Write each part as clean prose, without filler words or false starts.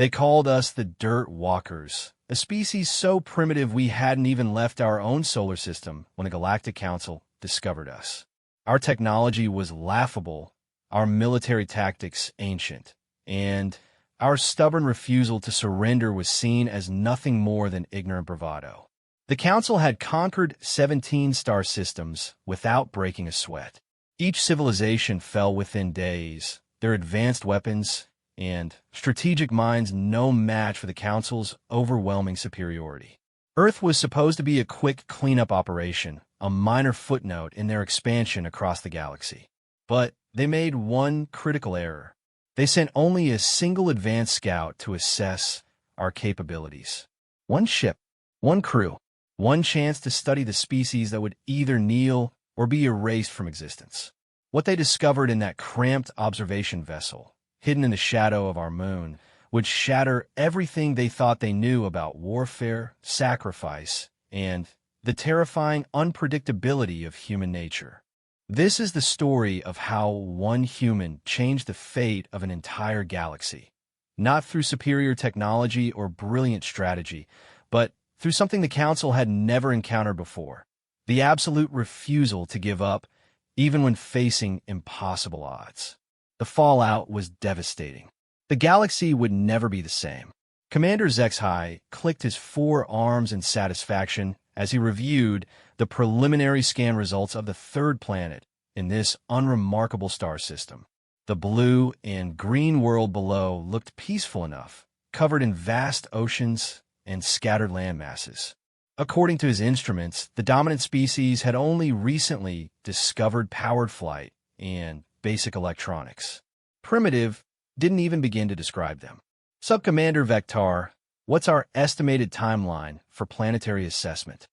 They called us the Dirt Walkers, a species so primitive we hadn't even left our own solar system when the Galactic Council discovered us. Our technology was laughable, our military tactics ancient, and our stubborn refusal to surrender was seen as nothing more than ignorant bravado. The Council had conquered 17 star systems without breaking a sweat. Each civilization fell within days, their advanced weapons and strategic minds no match for the Council's overwhelming superiority. Earth was supposed to be a quick cleanup operation, a minor footnote in their expansion across the galaxy. But they made one critical error. They sent only a single advanced scout to assess our capabilities. One ship, one crew, one chance to study the species that would either kneel or be erased from existence. What they discovered in that cramped observation vessel, hidden in the shadow of our moon, would shatter everything they thought they knew about warfare, sacrifice, and the terrifying unpredictability of human nature. This is the story of how one human changed the fate of an entire galaxy, not through superior technology or brilliant strategy, but through something the Council had never encountered before: the absolute refusal to give up, even when facing impossible odds. The fallout was devastating. The galaxy would never be the same. Commander Zexhai clicked his forearms in satisfaction as he reviewed the preliminary scan results of the third planet in this unremarkable star system. The blue and green world below looked peaceful enough, covered in vast oceans and scattered land masses. According to his instruments, the dominant species had only recently discovered powered flight and basic electronics. Primitive didn't even begin to describe them. Subcommander Vectar, what's our estimated timeline for planetary assessment?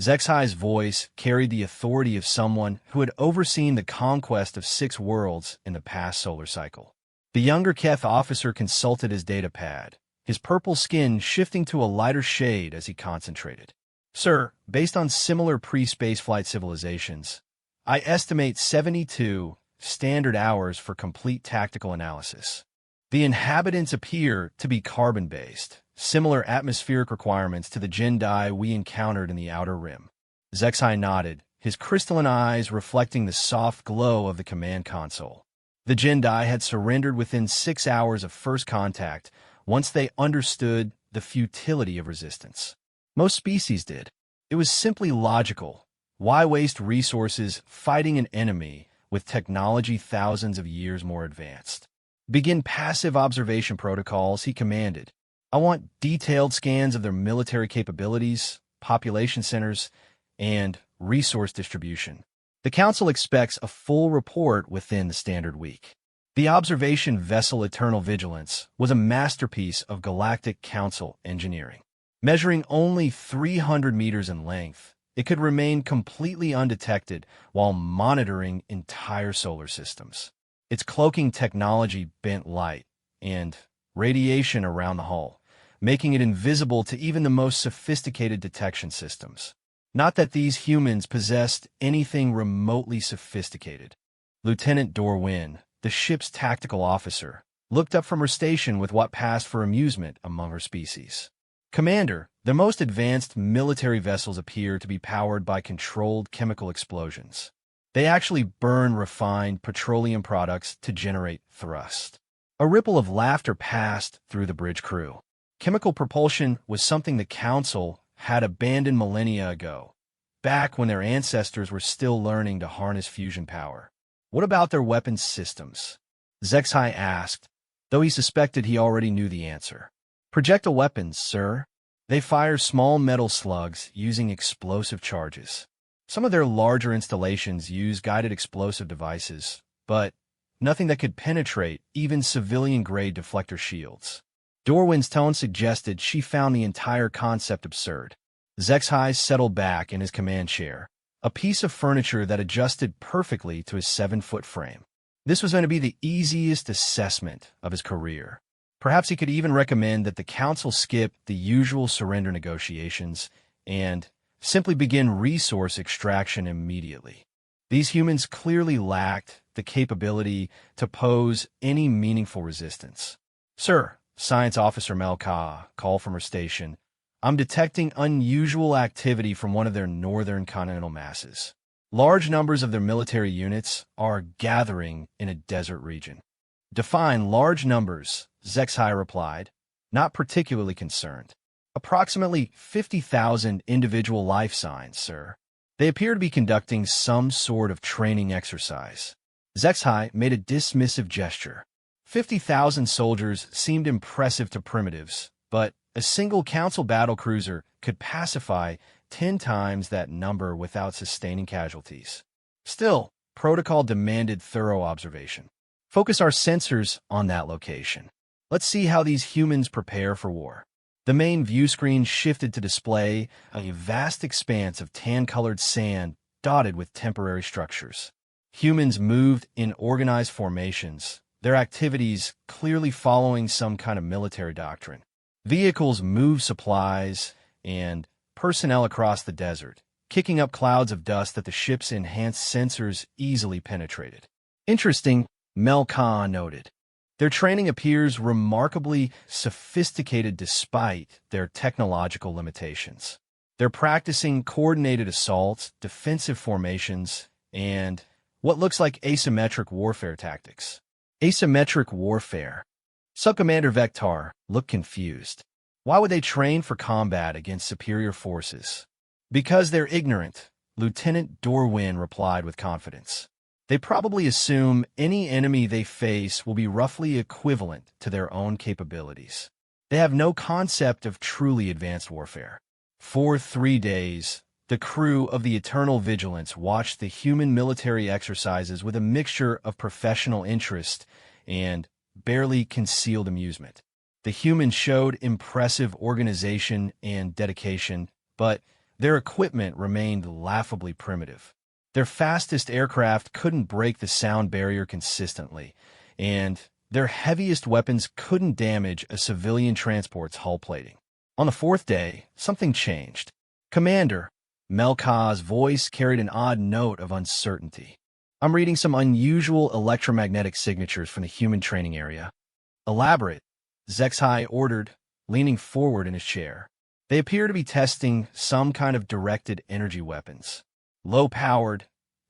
Zexhai's voice carried the authority of someone who had overseen the conquest of 6 worlds in the past solar cycle. The younger Keth officer consulted his datapad, his purple skin shifting to a lighter shade as he concentrated. Sir, based on similar pre-spaceflight civilizations, I estimate 72 standard hours for complete tactical analysis. The inhabitants appear to be carbon-based, similar atmospheric requirements to the Jedi we encountered in the Outer Rim. Zexhai nodded, his crystalline eyes reflecting the soft glow of the command console. The Jedi had surrendered within 6 hours of first contact once they understood the futility of resistance. Most species did. It was simply logical. Why waste resources fighting an enemy with technology thousands of years more advanced? Begin passive observation protocols, he commanded. I want detailed scans of their military capabilities, population centers, and resource distribution. The Council expects a full report within the standard week. The observation vessel Eternal Vigilance was a masterpiece of Galactic Council engineering. Measuring only 300 meters in length, it could remain completely undetected while monitoring entire solar systems. Its cloaking technology bent light and radiation around the hull, making it invisible to even the most sophisticated detection systems. Not that these humans possessed anything remotely sophisticated. Lieutenant Dorwin, the ship's tactical officer, looked up from her station with what passed for amusement among her species. Commander, the most advanced military vessels appear to be powered by controlled chemical explosions. They actually burn refined petroleum products to generate thrust. A ripple of laughter passed through the bridge crew. Chemical propulsion was something the Council had abandoned millennia ago, back when their ancestors were still learning to harness fusion power. What about their weapons systems? Zexhai asked, though he suspected he already knew the answer. Projectile weapons, sir. They fire small metal slugs using explosive charges. Some of their larger installations use guided explosive devices, but nothing that could penetrate even civilian-grade deflector shields. Dorwin's tone suggested she found the entire concept absurd. Zexhai settled back in his command chair, a piece of furniture that adjusted perfectly to his 7-foot frame. This was going to be the easiest assessment of his career. Perhaps he could even recommend that the Council skip the usual surrender negotiations and simply begin resource extraction immediately. These humans clearly lacked the capability to pose any meaningful resistance. Sir, Science Officer Melka called from her station. I'm detecting unusual activity from one of their northern continental masses. Large numbers of their military units are gathering in a desert region. Define large numbers, Zexai replied, not particularly concerned. Approximately 50,000 individual life signs, sir. They appear to be conducting some sort of training exercise. Zexai made a dismissive gesture. 50,000 soldiers seemed impressive to primitives, but a single council battlecruiser could pacify 10 times that number without sustaining casualties. Still, protocol demanded thorough observation. Focus our sensors on that location. Let's see how these humans prepare for war. The main view screen shifted to display a vast expanse of tan-colored sand dotted with temporary structures. Humans moved in organized formations, their activities clearly following some kind of military doctrine. Vehicles moved supplies and personnel across the desert, kicking up clouds of dust that the ship's enhanced sensors easily penetrated. Interesting, Mel Khan noted. Their training appears remarkably sophisticated despite their technological limitations. They're practicing coordinated assaults, defensive formations, and what looks like asymmetric warfare tactics. Asymmetric warfare. Subcommander Vector looked confused. Why would they train for combat against superior forces? Because they're ignorant, Lieutenant Dorwin replied with confidence. They probably assume any enemy they face will be roughly equivalent to their own capabilities. They have no concept of truly advanced warfare. For 3 days, the crew of the Eternal Vigilance watched the human military exercises with a mixture of professional interest and barely concealed amusement. The humans showed impressive organization and dedication, but their equipment remained laughably primitive. Their fastest aircraft couldn't break the sound barrier consistently, and their heaviest weapons couldn't damage a civilian transport's hull plating. On the 4th day, something changed. Commander, Melka's voice carried an odd note of uncertainty. I'm reading some unusual electromagnetic signatures from the human training area. Elaborate, Zexai ordered, leaning forward in his chair. They appear to be testing some kind of directed energy weapons. Low-powered,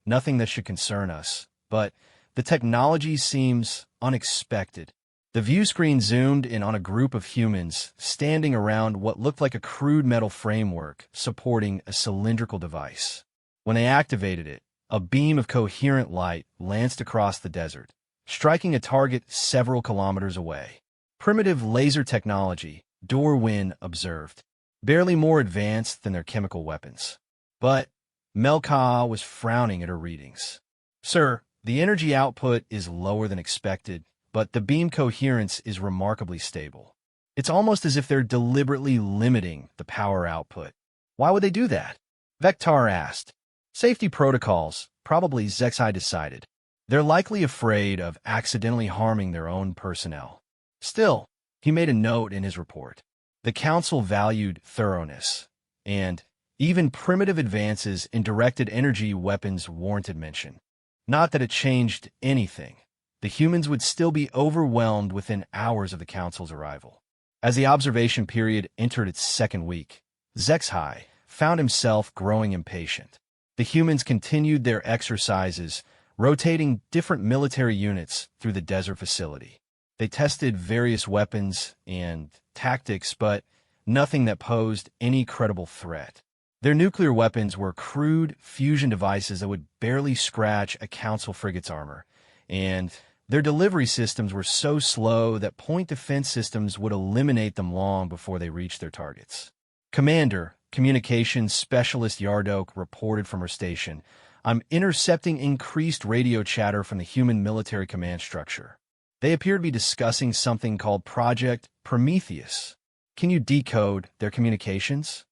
nothing that should concern us, but the technology seems unexpected. The view screen zoomed in on a group of humans standing around what looked like a crude metal framework supporting a cylindrical device. When they activated it, a beam of coherent light lanced across the desert, striking a target several kilometers away. Primitive laser technology, Dorwin observed, barely more advanced than their chemical weapons. But Melka was frowning at her readings. Sir, the energy output is lower than expected, but the beam coherence is remarkably stable. It's almost as if they're deliberately limiting the power output. Why would they do that? Vector asked. Safety protocols, probably, Zexai decided. They're likely afraid of accidentally harming their own personnel. Still, he made a note in his report. The council valued thoroughness, and even primitive advances in directed energy weapons warranted mention. Not that it changed anything. The humans would still be overwhelmed within hours of the council's arrival. As the observation period entered its 2nd week, Zexai found himself growing impatient. The humans continued their exercises, rotating different military units through the desert facility. They tested various weapons and tactics, but nothing that posed any credible threat. Their nuclear weapons were crude fusion devices that would barely scratch a council frigate's armor, and their delivery systems were so slow that point defense systems would eliminate them long before they reached their targets. Commander, Communications Specialist Yardok reported from her station, I'm intercepting increased radio chatter from the human military command structure. They appear to be discussing something called Project Prometheus. Can you decode their communications?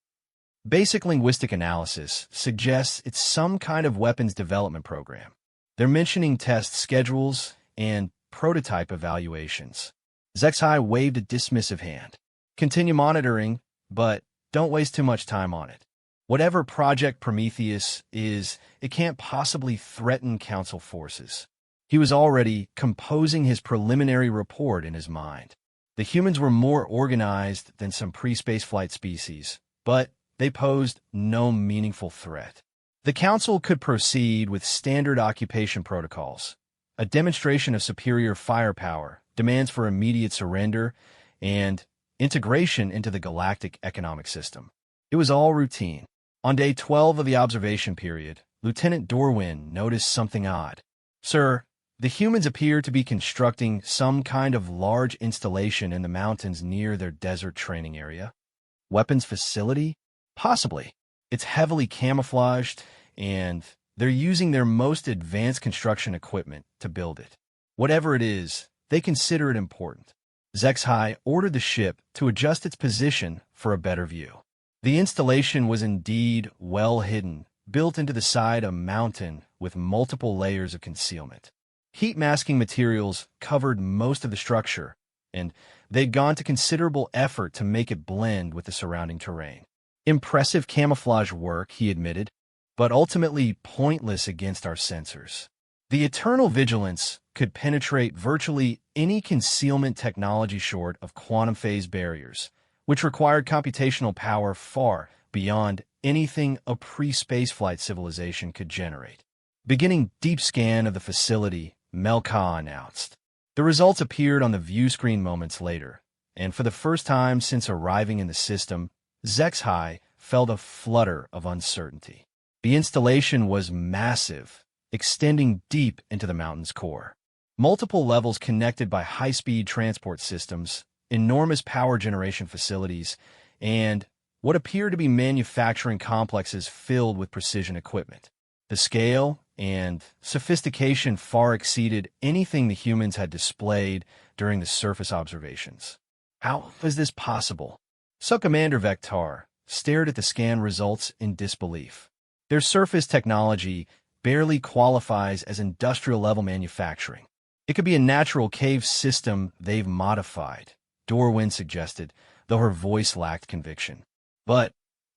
Basic linguistic analysis suggests it's some kind of weapons development program. They're mentioning test schedules and prototype evaluations. Zexai waved a dismissive hand. Continue monitoring, but don't waste too much time on it. Whatever Project Prometheus is, it can't possibly threaten Council forces. He was already composing his preliminary report in his mind. The humans were more organized than some pre-spaceflight species, but they posed no meaningful threat. The Council could proceed with standard occupation protocols, a demonstration of superior firepower, demands for immediate surrender, and integration into the galactic economic system. It was all routine. On day 12 of the observation period, Lieutenant Dorwin noticed something odd. "Sir, the humans appear to be constructing some kind of large installation in the mountains near their desert training area. Weapons facility? Possibly. It's heavily camouflaged, and they're using their most advanced construction equipment to build it. Whatever it is, they consider it important." Zexhai ordered the ship to adjust its position for a better view. The installation was indeed well hidden, built into the side of a mountain with multiple layers of concealment. Heat-masking materials covered most of the structure, and they'd gone to considerable effort to make it blend with the surrounding terrain. Impressive camouflage work, he admitted, but ultimately pointless against our sensors. The Eternal Vigilance could penetrate virtually any concealment technology short of quantum phase barriers, which required computational power far beyond anything a pre-spaceflight civilization could generate. Beginning deep scan of the facility, Melka announced. The results appeared on the view screen moments later, and for the first time since arriving in the system, Zexhai felt a flutter of uncertainty. The installation was massive, extending deep into the mountain's core. Multiple levels connected by high-speed transport systems, enormous power generation facilities, and what appeared to be manufacturing complexes filled with precision equipment. The scale and sophistication far exceeded anything the humans had displayed during the surface observations. How is this possible? Sub-Commander Vector stared at the scan results in disbelief. Their surface technology barely qualifies as industrial-level manufacturing. It could be a natural cave system they've modified, Dorwin suggested, though her voice lacked conviction. But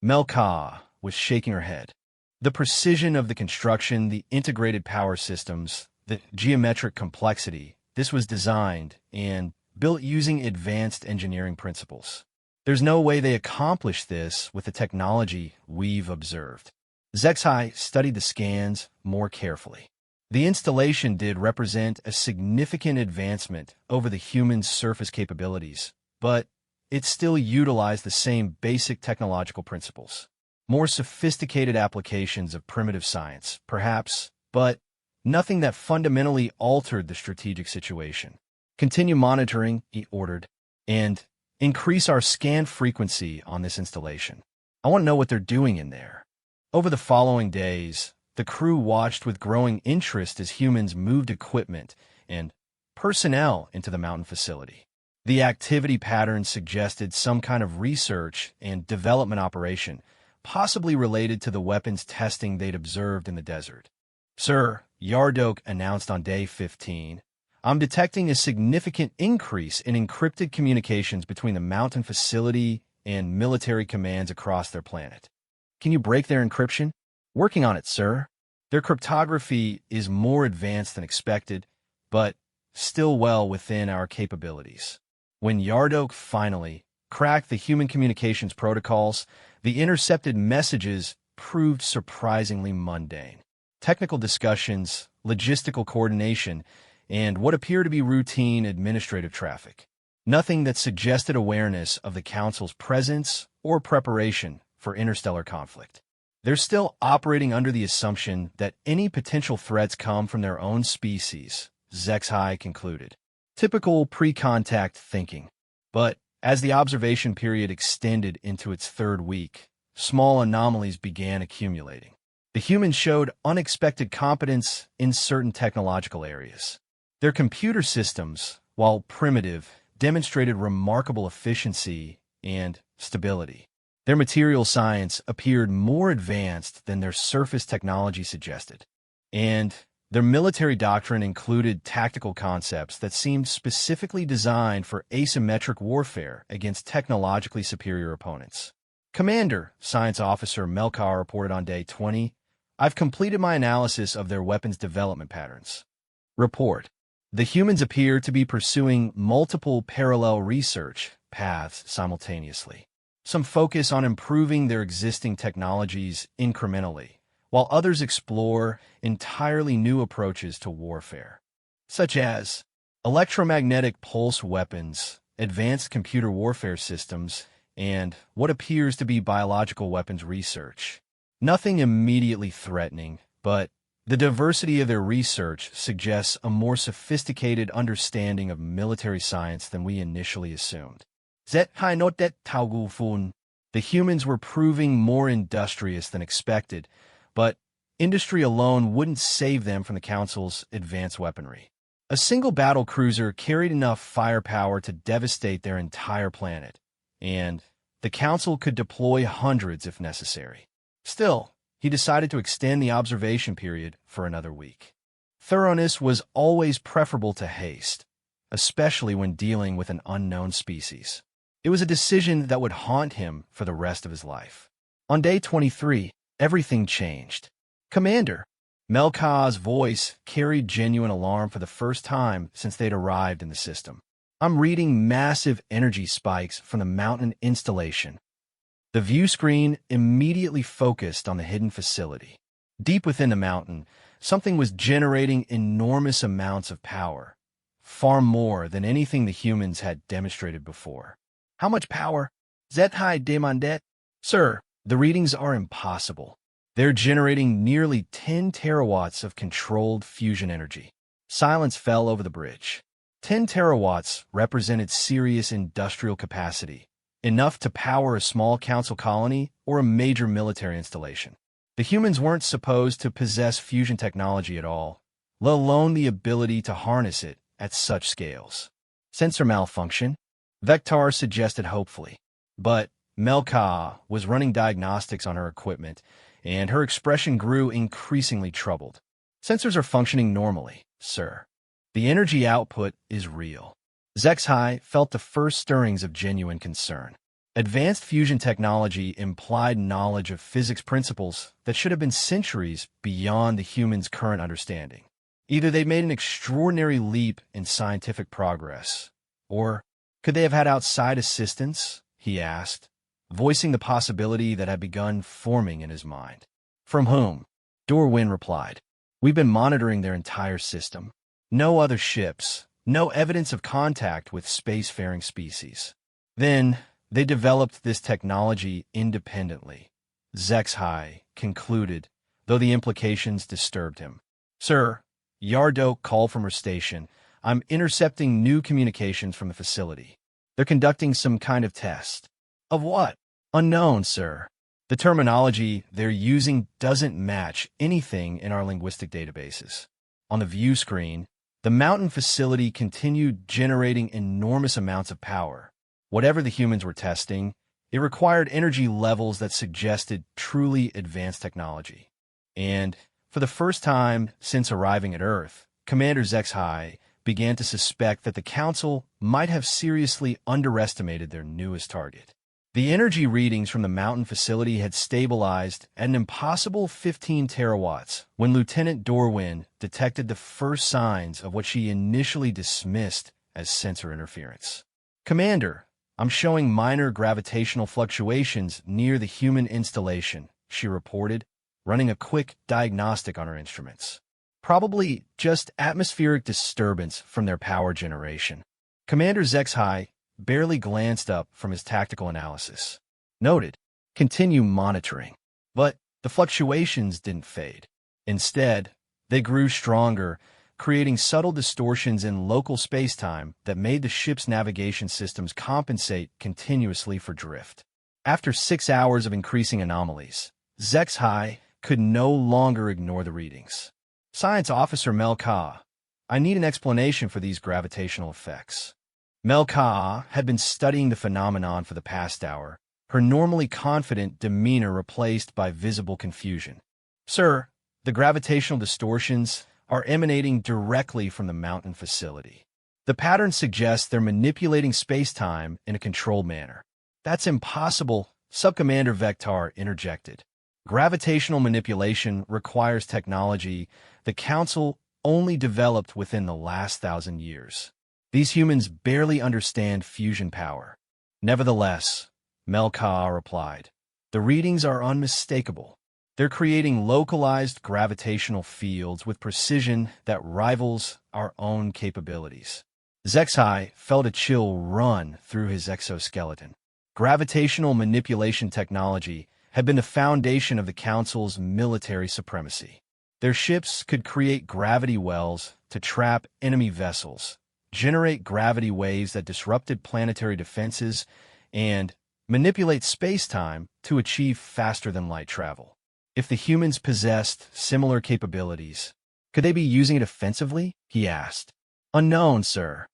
Melka was shaking her head. The precision of the construction, the integrated power systems, the geometric complexity, this was designed and built using advanced engineering principles. There's no way they accomplished this with the technology we've observed. Zexhai studied the scans more carefully. The installation did represent a significant advancement over the human surface capabilities, but it still utilized the same basic technological principles. More sophisticated applications of primitive science, perhaps, but nothing that fundamentally altered the strategic situation. "Continue monitoring," he ordered, "and increase our scan frequency on this installation. I want to know what they're doing in there." Over the following days, the crew watched with growing interest as humans moved equipment and personnel into the mountain facility. The activity patterns suggested some kind of research and development operation, possibly related to the weapons testing they'd observed in the desert. "Sir," Yardok announced on day 15, "I'm detecting a significant increase in encrypted communications between the mountain facility and military commands across their planet. Can you break their encryption?" "Working on it, sir. Their cryptography is more advanced than expected, but still well within our capabilities." When Yardok finally cracked the human communications protocols, the intercepted messages proved surprisingly mundane. Technical discussions, logistical coordination, and what appeared to be routine administrative traffic. Nothing that suggested awareness of the Council's presence or preparation for interstellar conflict. They're still operating under the assumption that any potential threats come from their own species, Zexhai concluded. Typical pre-contact thinking. But as the observation period extended into its third week, small anomalies began accumulating. The humans showed unexpected competence in certain technological areas. Their computer systems, while primitive, demonstrated remarkable efficiency and stability. Their material science appeared more advanced than their surface technology suggested, and their military doctrine included tactical concepts that seemed specifically designed for asymmetric warfare against technologically superior opponents. "Commander," Science Officer Melkar reported on day 20, "I've completed my analysis of their weapons development patterns." Report. The humans appear to be pursuing multiple parallel research paths simultaneously. Some focus on improving their existing technologies incrementally, while others explore entirely new approaches to warfare, such as electromagnetic pulse weapons, advanced computer warfare systems, and what appears to be biological weapons research. Nothing immediately threatening, but the diversity of their research suggests a more sophisticated understanding of military science than we initially assumed. The humans were proving more industrious than expected, but industry alone wouldn't save them from the Council's advanced weaponry. A single battle cruiser carried enough firepower to devastate their entire planet, and the Council could deploy hundreds if necessary. Still, he decided to extend the observation period for another week. Thoroughness was always preferable to haste, especially when dealing with an unknown species. It was a decision that would haunt him for the rest of his life. On day 23, everything changed. "Commander!" Melka's voice carried genuine alarm for the first time since they'd arrived in the system. "I'm reading massive energy spikes from the mountain installation." The view screen immediately focused on the hidden facility. Deep within the mountain, something was generating enormous amounts of power, far more than anything the humans had demonstrated before. "How much power?" "Zethai demandet." "Sir, the readings are impossible. They're generating nearly 10 terawatts of controlled fusion energy." Silence fell over the bridge. 10 terawatts represented serious industrial capacity, enough to power a small council colony or a major military installation. The humans weren't supposed to possess fusion technology at all, let alone the ability to harness it at such scales. "Sensor malfunction," Vector suggested hopefully. But Melka was running diagnostics on her equipment, and her expression grew increasingly troubled. "Sensors are functioning normally, sir. The energy output is real." Zexhai felt the first stirrings of genuine concern. Advanced fusion technology implied knowledge of physics principles that should have been centuries beyond the humans' current understanding. Either they made an extraordinary leap in scientific progress, or could they have had outside assistance, he asked, voicing the possibility that had begun forming in his mind. "From whom?" Dorwin replied. "We've been monitoring their entire system. No other ships, no evidence of contact with spacefaring species. Then, they developed this technology independently," Zexhai concluded, though the implications disturbed him. "Sir," Yardo called from her station, "I'm intercepting new communications from the facility. They're conducting some kind of test." "Of what?" "Unknown, sir. The terminology they're using doesn't match anything in our linguistic databases." On the view screen, the mountain facility continued generating enormous amounts of power. Whatever the humans were testing, it required energy levels that suggested truly advanced technology. And for the first time since arriving at Earth, Commander Zexhai began to suspect that the Council might have seriously underestimated their newest target. The energy readings from the mountain facility had stabilized at an impossible 15 terawatts when Lieutenant Dorwin detected the first signs of what she initially dismissed as sensor interference. "Commander, I'm showing minor gravitational fluctuations near the human installation," she reported, running a quick diagnostic on her instruments. "Probably just atmospheric disturbance from their power generation." Commander Zexhai barely glanced up from his tactical analysis. "Noted. Continue monitoring." But the fluctuations didn't fade. Instead, they grew stronger, creating subtle distortions in local spacetime that made the ship's navigation systems compensate continuously for drift. After 6 hours of increasing anomalies, Zexhai could no longer ignore the readings. "Science Officer Melka, I need an explanation for these gravitational effects." Melka had been studying the phenomenon for the past hour, her normally confident demeanor replaced by visible confusion. "Sir, the gravitational distortions are emanating directly from the mountain facility. The pattern suggests they're manipulating spacetime in a controlled manner." "That's impossible," Subcommander Vector interjected. "Gravitational manipulation requires technology the Council only developed within the last 1,000 years. These humans barely understand fusion power. Nevertheless, Melka replied, the readings are unmistakable. They're creating localized gravitational fields with precision that rivals our own capabilities. Zexai felt a chill run through his exoskeleton. Gravitational manipulation technology had been the foundation of the Council's military supremacy. Their ships could create gravity wells to trap enemy vessels, generate gravity waves that disrupted planetary defenses, and manipulate space-time to achieve faster-than-light travel. If the humans possessed similar capabilities, could they be using it offensively? He asked. Unknown, sir.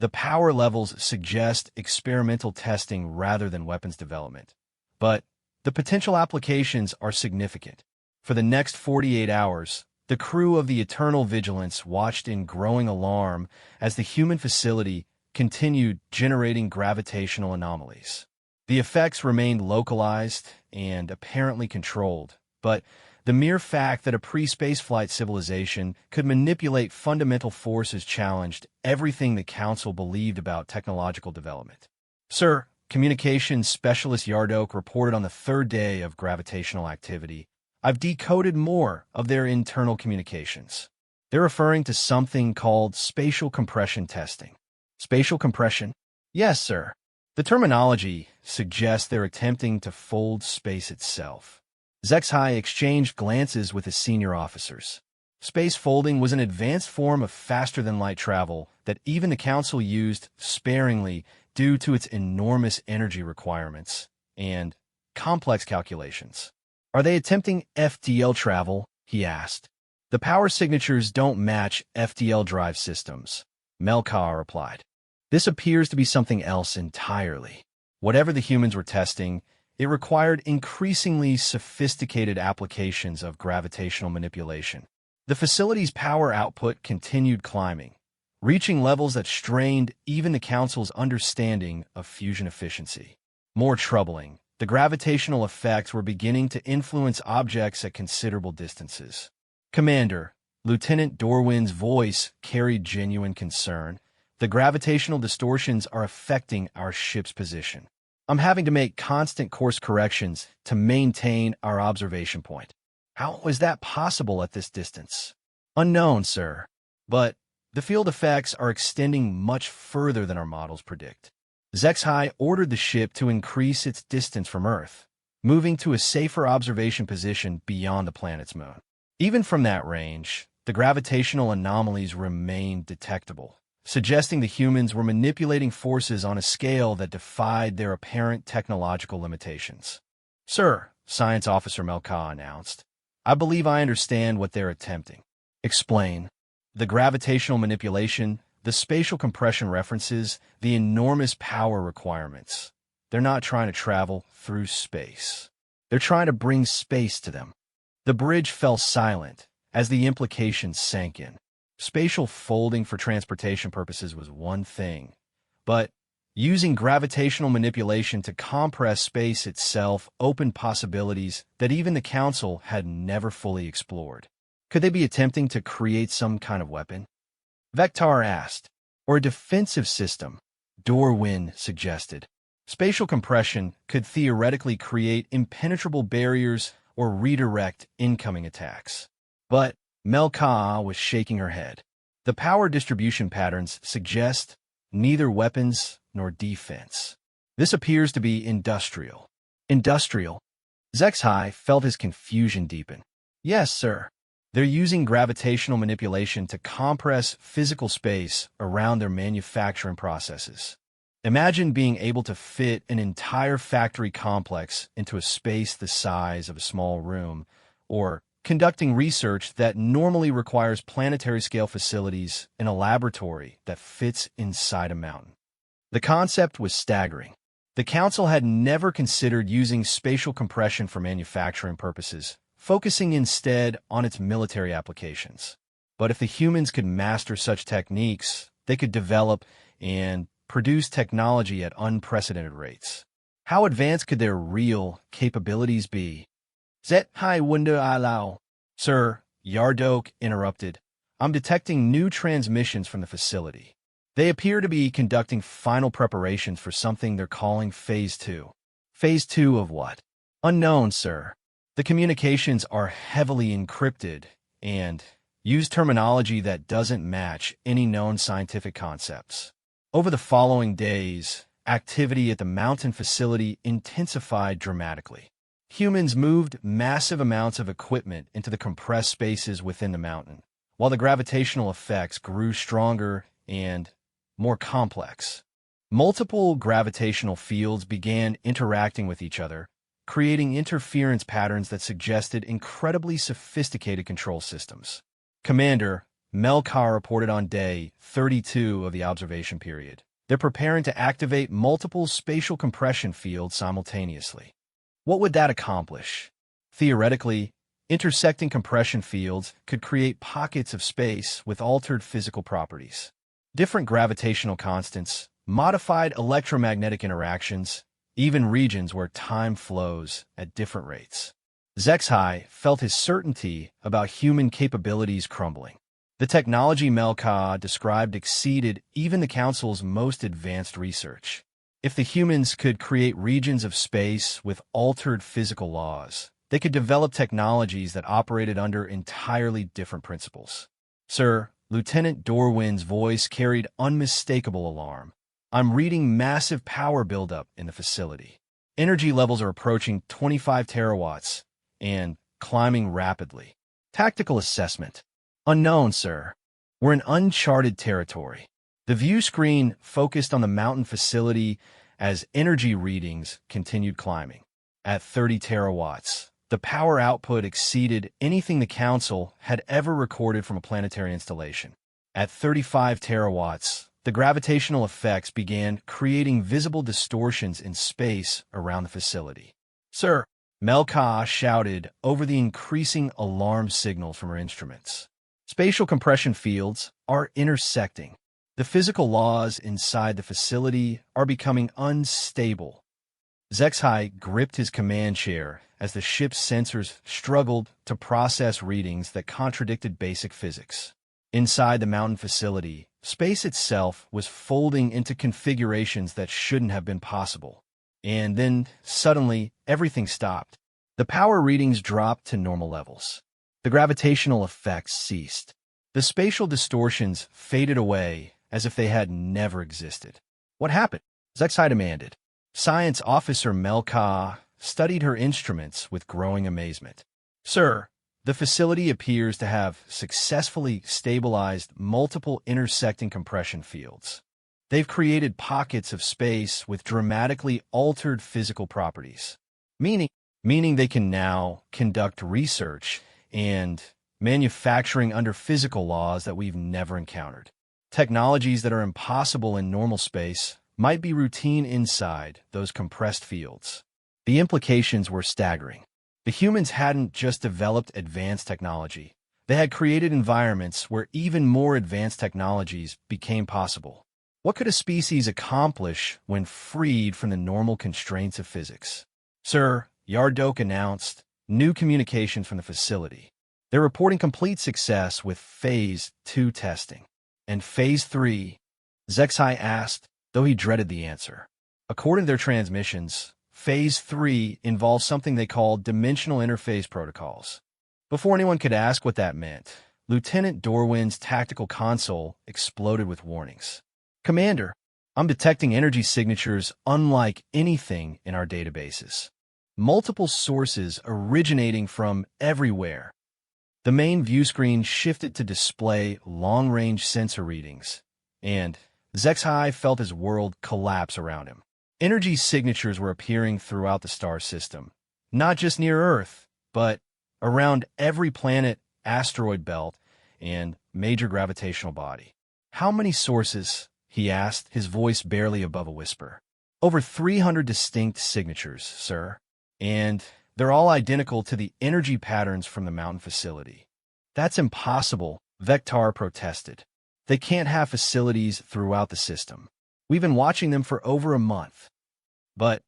The power levels suggest experimental testing rather than weapons development. But the potential applications are significant. For the next 48 hours, the crew of the Eternal Vigilance watched in growing alarm as the human facility continued generating gravitational anomalies. The effects remained localized and apparently controlled, but the mere fact that a pre-spaceflight civilization could manipulate fundamental forces challenged everything the Council believed about technological development. Sir, Communications Specialist Yardok reported on the third day of gravitational activity. I've decoded more of their internal communications. They're referring to something called spatial compression testing. Spatial compression? Yes, sir. The terminology suggests they're attempting to fold space itself. Zexai exchanged glances with his senior officers. Space folding was an advanced form of faster-than-light travel that even the Council used sparingly due to its enormous energy requirements and complex calculations. Are they attempting FTL travel? He asked. The power signatures don't match FTL drive systems, Melkar replied. This appears to be something else entirely. Whatever the humans were testing, it required increasingly sophisticated applications of gravitational manipulation. The facility's power output continued climbing, reaching levels that strained even the Council's understanding of fusion efficiency. More troubling, the gravitational effects were beginning to influence objects at considerable distances. Commander, Lieutenant Dorwin's voice carried genuine concern. The gravitational distortions are affecting our ship's position. I'm having to make constant course corrections to maintain our observation point. How is that possible at this distance? Unknown, sir. But the field effects are extending much further than our models predict. Zexai ordered the ship to increase its distance from Earth, moving to a safer observation position beyond the planet's moon. Even from that range, the gravitational anomalies remained detectable, suggesting the humans were manipulating forces on a scale that defied their apparent technological limitations. Sir, Science Officer Melka announced, I believe I understand what they're attempting. Explain. The gravitational manipulation, the spatial compression references, the enormous power requirements. They're not trying to travel through space. They're trying to bring space to them. The bridge fell silent as the implications sank in. Spatial folding for transportation purposes was one thing, but using gravitational manipulation to compress space itself opened possibilities that even the Council had never fully explored. Could they be attempting to create some kind of weapon? Vector asked. Or a defensive system, Dorwin suggested. Spatial compression could theoretically create impenetrable barriers or redirect incoming attacks. But Melka was shaking her head. The power distribution patterns suggest neither weapons nor defense. This appears to be industrial. Industrial? Zexai felt his confusion deepen. Yes, sir. They're using gravitational manipulation to compress physical space around their manufacturing processes. Imagine being able to fit an entire factory complex into a space the size of a small room, or conducting research that normally requires planetary-scale facilities in a laboratory that fits inside a mountain. The concept was staggering. The Council had never considered using spatial compression for manufacturing purposes, focusing instead on its military applications. But if the humans could master such techniques, they could develop and produce technology at unprecedented rates. How advanced could their real capabilities be? Zet hai wunda allow. Sir, Yardok interrupted. I'm detecting new transmissions from the facility. They appear to be conducting final preparations for something they're calling Phase 2. Phase 2 of what? Unknown, sir. The communications are heavily encrypted and use terminology that doesn't match any known scientific concepts. Over the following days, activity at the mountain facility intensified dramatically. Humans moved massive amounts of equipment into the compressed spaces within the mountain, while the gravitational effects grew stronger and more complex. Multiple gravitational fields began interacting with each other, creating interference patterns that suggested incredibly sophisticated control systems. Commander, Melkar reported on day 32 of the observation period. They're preparing to activate multiple spatial compression fields simultaneously. What would that accomplish? Theoretically, intersecting compression fields could create pockets of space with altered physical properties. Different gravitational constants, modified electromagnetic interactions, even regions where time flows at different rates. Zexhai felt his certainty about human capabilities crumbling. The technology Melka described exceeded even the Council's most advanced research. If the humans could create regions of space with altered physical laws, they could develop technologies that operated under entirely different principles. Sir, Lieutenant Dorwin's voice carried unmistakable alarm. I'm reading massive power buildup in the facility. Energy levels are approaching 25 terawatts and climbing rapidly. Tactical assessment. Unknown, sir. We're in uncharted territory. The view screen focused on the mountain facility as energy readings continued climbing. At 30 terawatts, the power output exceeded anything the Council had ever recorded from a planetary installation. At 35 terawatts, the gravitational effects began creating visible distortions in space around the facility. Sir, Melka shouted over the increasing alarm signals from her instruments. Spatial compression fields are intersecting. The physical laws inside the facility are becoming unstable. Zexhai gripped his command chair as the ship's sensors struggled to process readings that contradicted basic physics. Inside the mountain facility, space itself was folding into configurations that shouldn't have been possible. And then, suddenly, everything stopped. The power readings dropped to normal levels. The gravitational effects ceased. The spatial distortions faded away as if they had never existed. What happened? Zexhai demanded. Science Officer Melka studied her instruments with growing amazement. Sir, the facility appears to have successfully stabilized multiple intersecting compression fields. They've created pockets of space with dramatically altered physical properties, meaning they can now conduct research and manufacturing under physical laws that we've never encountered. Technologies that are impossible in normal space might be routine inside those compressed fields. The implications were staggering. The humans hadn't just developed advanced technology. They had created environments where even more advanced technologies became possible. What could a species accomplish when freed from the normal constraints of physics? Sir, Yardok announced new communications from the facility. They're reporting complete success with Phase 2 testing. And Phase 3? Zexhai asked, though he dreaded the answer. According to their transmissions, Phase 3 involves something they call dimensional interface protocols. Before anyone could ask what that meant, Lieutenant Dorwin's tactical console exploded with warnings. Commander, I'm detecting energy signatures unlike anything in our databases. Multiple sources originating from everywhere. The main view screen shifted to display long-range sensor readings, and Zexhai felt his world collapse around him. Energy signatures were appearing throughout the star system, not just near Earth, but around every planet, asteroid belt, and major gravitational body. How many sources? He asked, his voice barely above a whisper. Over 300 distinct signatures, sir. And they're all identical to the energy patterns from the mountain facility. That's impossible, Vectar protested. They can't have facilities throughout the system. We've been watching them for over a month. But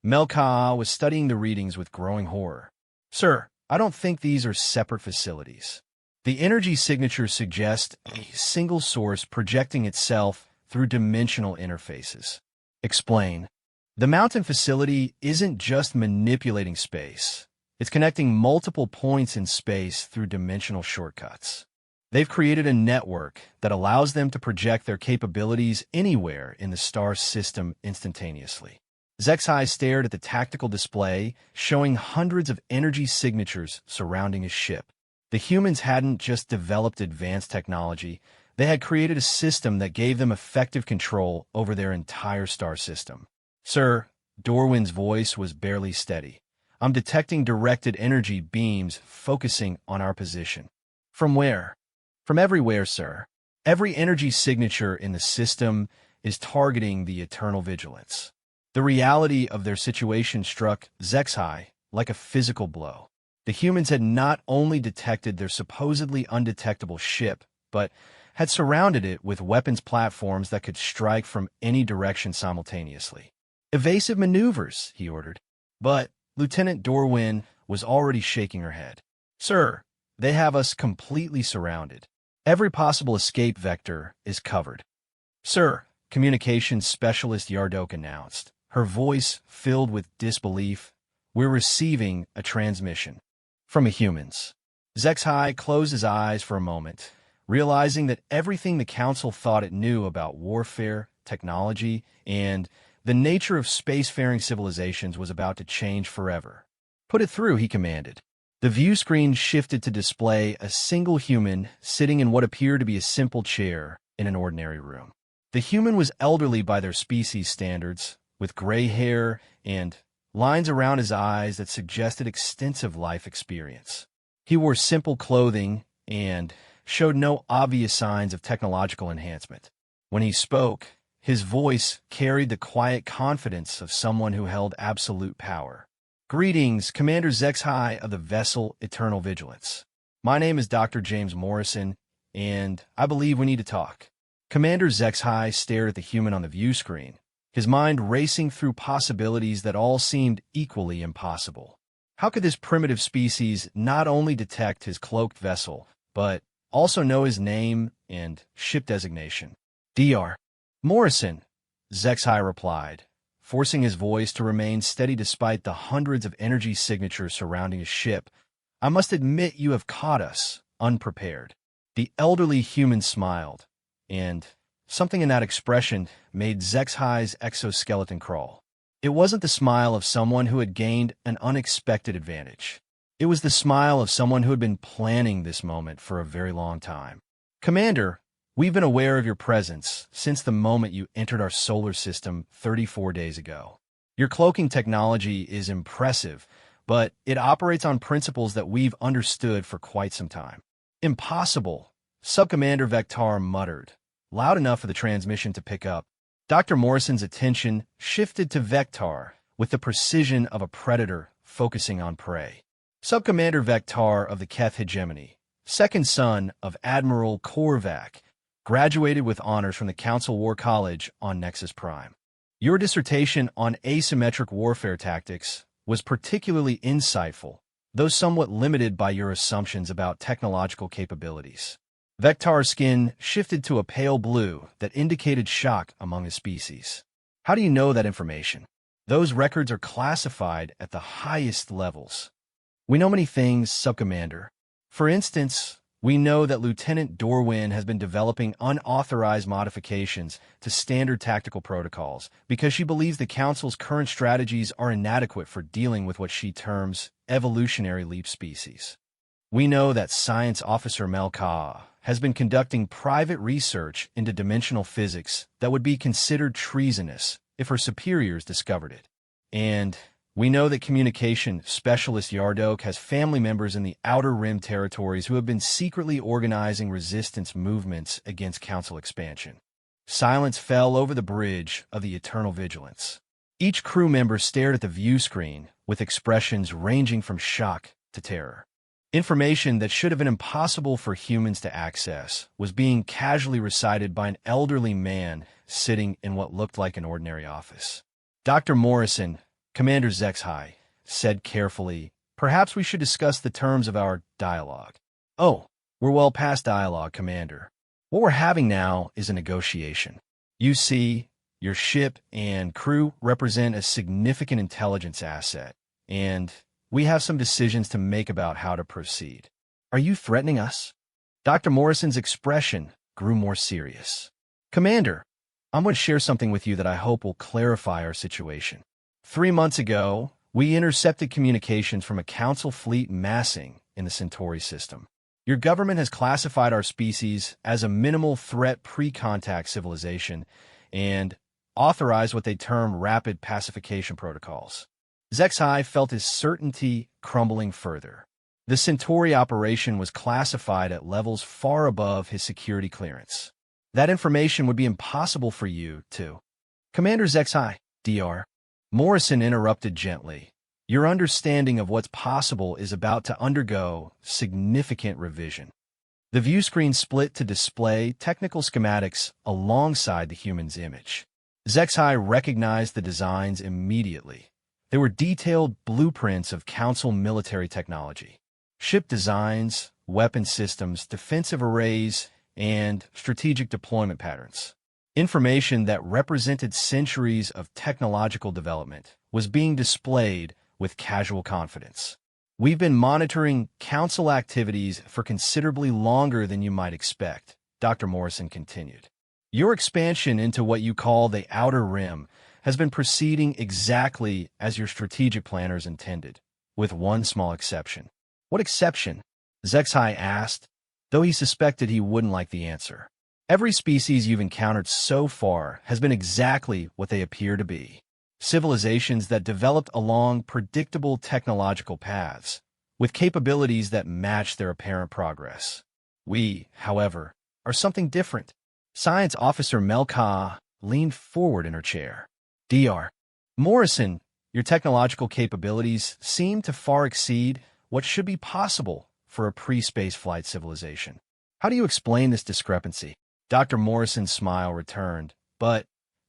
Melka was studying the readings with growing horror. Sir, I don't think these are separate facilities. The energy signature suggests a single source projecting itself through dimensional interfaces. Explain. The mountain facility isn't just manipulating space. It's connecting multiple points in space through dimensional shortcuts. They've created a network that allows them to project their capabilities anywhere in the star system instantaneously. Zexai stared at the tactical display, showing hundreds of energy signatures surrounding his ship. The humans hadn't just developed advanced technology, they had created a system that gave them effective control over their entire star system. Sir, Dorwin's voice was barely steady. I'm detecting directed energy beams focusing on our position. From where? From everywhere, sir. Every energy signature in the system is targeting the eternal vigilance. The reality of their situation struck Zexai like a physical blow. The humans had not only detected their supposedly undetectable ship, but had surrounded it with weapons platforms that could strike from any direction simultaneously. Evasive maneuvers, he ordered. But Lieutenant Dorwin was already shaking her head. Sir, they have us completely surrounded. Every possible escape vector is covered. Sir, Communications Specialist Yardok announced, her voice filled with disbelief. We're receiving a transmission. From a humans. Zexai closed his eyes for a moment, realizing that everything the Council thought it knew about warfare, technology, and the nature of spacefaring civilizations was about to change forever. Put it through, he commanded. The view screen shifted to display a single human sitting in what appeared to be a simple chair in an ordinary room. The human was elderly by their species standards, with gray hair and lines around his eyes that suggested extensive life experience. He wore simple clothing and showed no obvious signs of technological enhancement. When he spoke, his voice carried the quiet confidence of someone who held absolute power. Greetings, Commander Zexai of the vessel Eternal Vigilance. My name is Dr. James Morrison, and I believe we need to talk. Commander Zexai stared at the human on the view screen, his mind racing through possibilities that all seemed equally impossible. How could this primitive species not only detect his cloaked vessel, but also know his name and ship designation? Dr. Morrison, Zexai replied, forcing his voice to remain steady despite the hundreds of energy signatures surrounding his ship. I must admit you have caught us unprepared. The elderly human smiled, and something in that expression made Zexai's exoskeleton crawl. It wasn't the smile of someone who had gained an unexpected advantage. It was the smile of someone who had been planning this moment for a very long time. Commander, we've been aware of your presence since the moment you entered our solar system 34 days ago. Your cloaking technology is impressive, but it operates on principles that we've understood for quite some time. Impossible, Subcommander Vectar muttered, loud enough for the transmission to pick up. Dr. Morrison's attention shifted to Vectar with the precision of a predator focusing on prey. Subcommander Vectar of the Keth Hegemony, second son of Admiral Korvac, graduated with honors from the Council War College on Nexus Prime. Your dissertation on asymmetric warfare tactics was particularly insightful, though somewhat limited by your assumptions about technological capabilities. Vectar's skin shifted to a pale blue that indicated shock among his species. How do you know that information? Those records are classified at the highest levels. We know many things, Subcommander. For instance, we know that Lieutenant Dorwin has been developing unauthorized modifications to standard tactical protocols because she believes the Council's current strategies are inadequate for dealing with what she terms evolutionary leap species. We know that Science Officer Melka has been conducting private research into dimensional physics that would be considered treasonous if her superiors discovered it. And we know that Communication Specialist Yardok has family members in the Outer Rim territories who have been secretly organizing resistance movements against Council expansion. Silence fell over the bridge of the Eternal Vigilance. Each crew member stared at the view screen with expressions ranging from shock to terror. Information that should have been impossible for humans to access was being casually recited by an elderly man sitting in what looked like an ordinary office. Dr. Morrison, Commander Zexai, said carefully, perhaps we should discuss the terms of our dialogue. Oh, We're well past dialogue, Commander. What we're having now is a negotiation. You see, your ship and crew represent a significant intelligence asset, and we have some decisions to make about how to proceed. Are you threatening us? Dr. Morrison's expression grew more serious. Commander, I'm going to share something with you that I hope will clarify our situation. 3 months ago, we intercepted communications from a Council fleet massing in the Centauri system. Your government has classified our species as a minimal threat pre-contact civilization and authorized what they term rapid pacification protocols. Zexai felt his certainty crumbling further. The Centauri operation was classified at levels far above his security clearance. That information would be impossible for you to. Commander Zexai, Dr. Morrison interrupted gently. Your understanding of what's possible is about to undergo significant revision. The view screen split to display technical schematics alongside the human's image. Zexai recognized the designs immediately. They were detailed blueprints of Council military technology. Ship designs, weapon systems, defensive arrays, and strategic deployment patterns. Information that represented centuries of technological development was being displayed with casual confidence. We've been monitoring Council activities for considerably longer than you might expect, Dr. Morrison continued. Your expansion into what you call the Outer Rim has been proceeding exactly as your strategic planners intended, with one small exception. What exception? Zexai asked, though he suspected he wouldn't like the answer. Every species you've encountered so far has been exactly what they appear to be. Civilizations that developed along predictable technological paths, with capabilities that match their apparent progress. We, however, are something different. Science Officer Melka leaned forward in her chair. Dr. Morrison, your technological capabilities seem to far exceed what should be possible for a pre-space flight civilization. How do you explain this discrepancy? Dr. Morrison's smile returned, but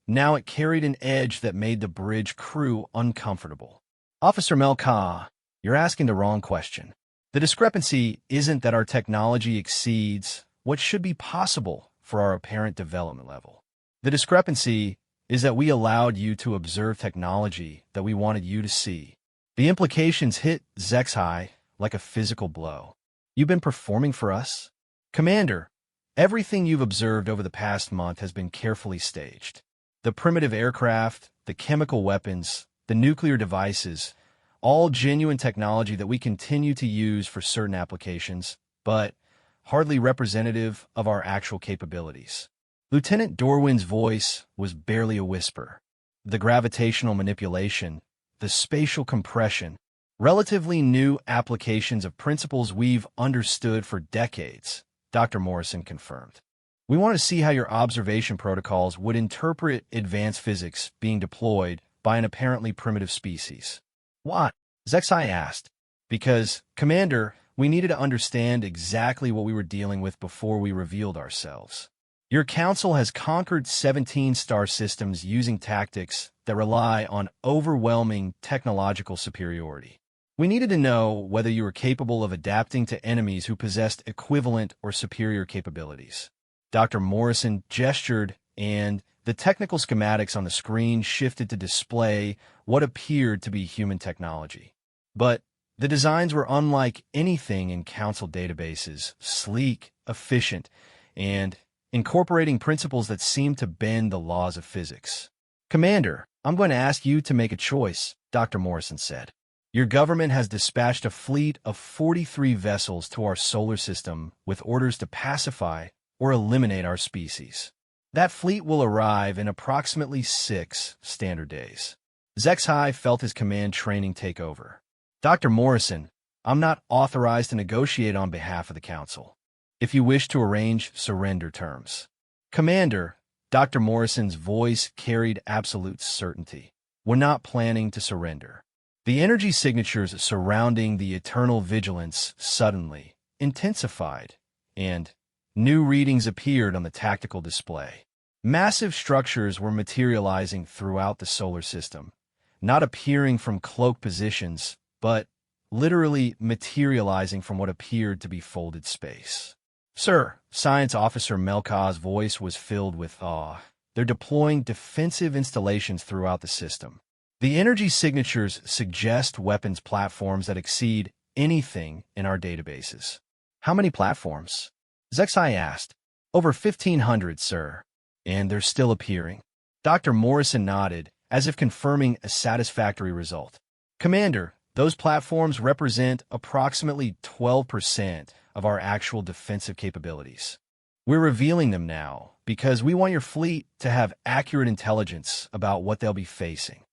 now it carried an edge that made the bridge crew uncomfortable. Officer Melka, you're asking the wrong question. The discrepancy isn't that our technology exceeds what should be possible for our apparent development level. The discrepancy is that we allowed you to observe technology that we wanted you to see. The implications hit Zexai like a physical blow. You've been performing for us? Commander, everything you've observed over the past month has been carefully staged. The primitive aircraft, the chemical weapons, the nuclear devices, all genuine technology that we continue to use for certain applications, but hardly representative of our actual capabilities. Lieutenant Dorwin's voice was barely a whisper. The gravitational manipulation, the spatial compression, relatively new applications of principles we've understood for decades, Dr. Morrison confirmed. We want to see how your observation protocols would interpret advanced physics being deployed by an apparently primitive species. What? Zexai asked. Because, Commander, we needed to understand exactly what we were dealing with before we revealed ourselves. Your Council has conquered 17 star systems using tactics that rely on overwhelming technological superiority. We needed to know whether you were capable of adapting to enemies who possessed equivalent or superior capabilities. Dr. Morrison gestured, and the technical schematics on the screen shifted to display what appeared to be human technology. But the designs were unlike anything in Council databases, sleek, efficient, and incorporating principles that seemed to bend the laws of physics. Commander, I'm going to ask you to make a choice, Dr. Morrison said. Your government has dispatched a fleet of 43 vessels to our solar system with orders to pacify or eliminate our species. That fleet will arrive in approximately 6 standard days. Zexai felt his command training take over. Dr. Morrison, I'm not authorized to negotiate on behalf of the Council. If you wish to arrange surrender terms. Commander, Dr. Morrison's voice carried absolute certainty. We're not planning to surrender. The energy signatures surrounding the Eternal Vigilance suddenly intensified, and new readings appeared on the tactical display. Massive structures were materializing throughout the solar system, not appearing from cloaked positions, but literally materializing from what appeared to be folded space. Sir, Science Officer Melka's voice was filled with awe. They're deploying defensive installations throughout the system. The energy signatures suggest weapons platforms that exceed anything in our databases. How many platforms? Zexai asked. Over 1,500, sir. And they're still appearing. Dr. Morrison nodded, as if confirming a satisfactory result. Commander, those platforms represent approximately 12% of our actual defensive capabilities. We're revealing them now because we want your fleet to have accurate intelligence about what they'll be facing.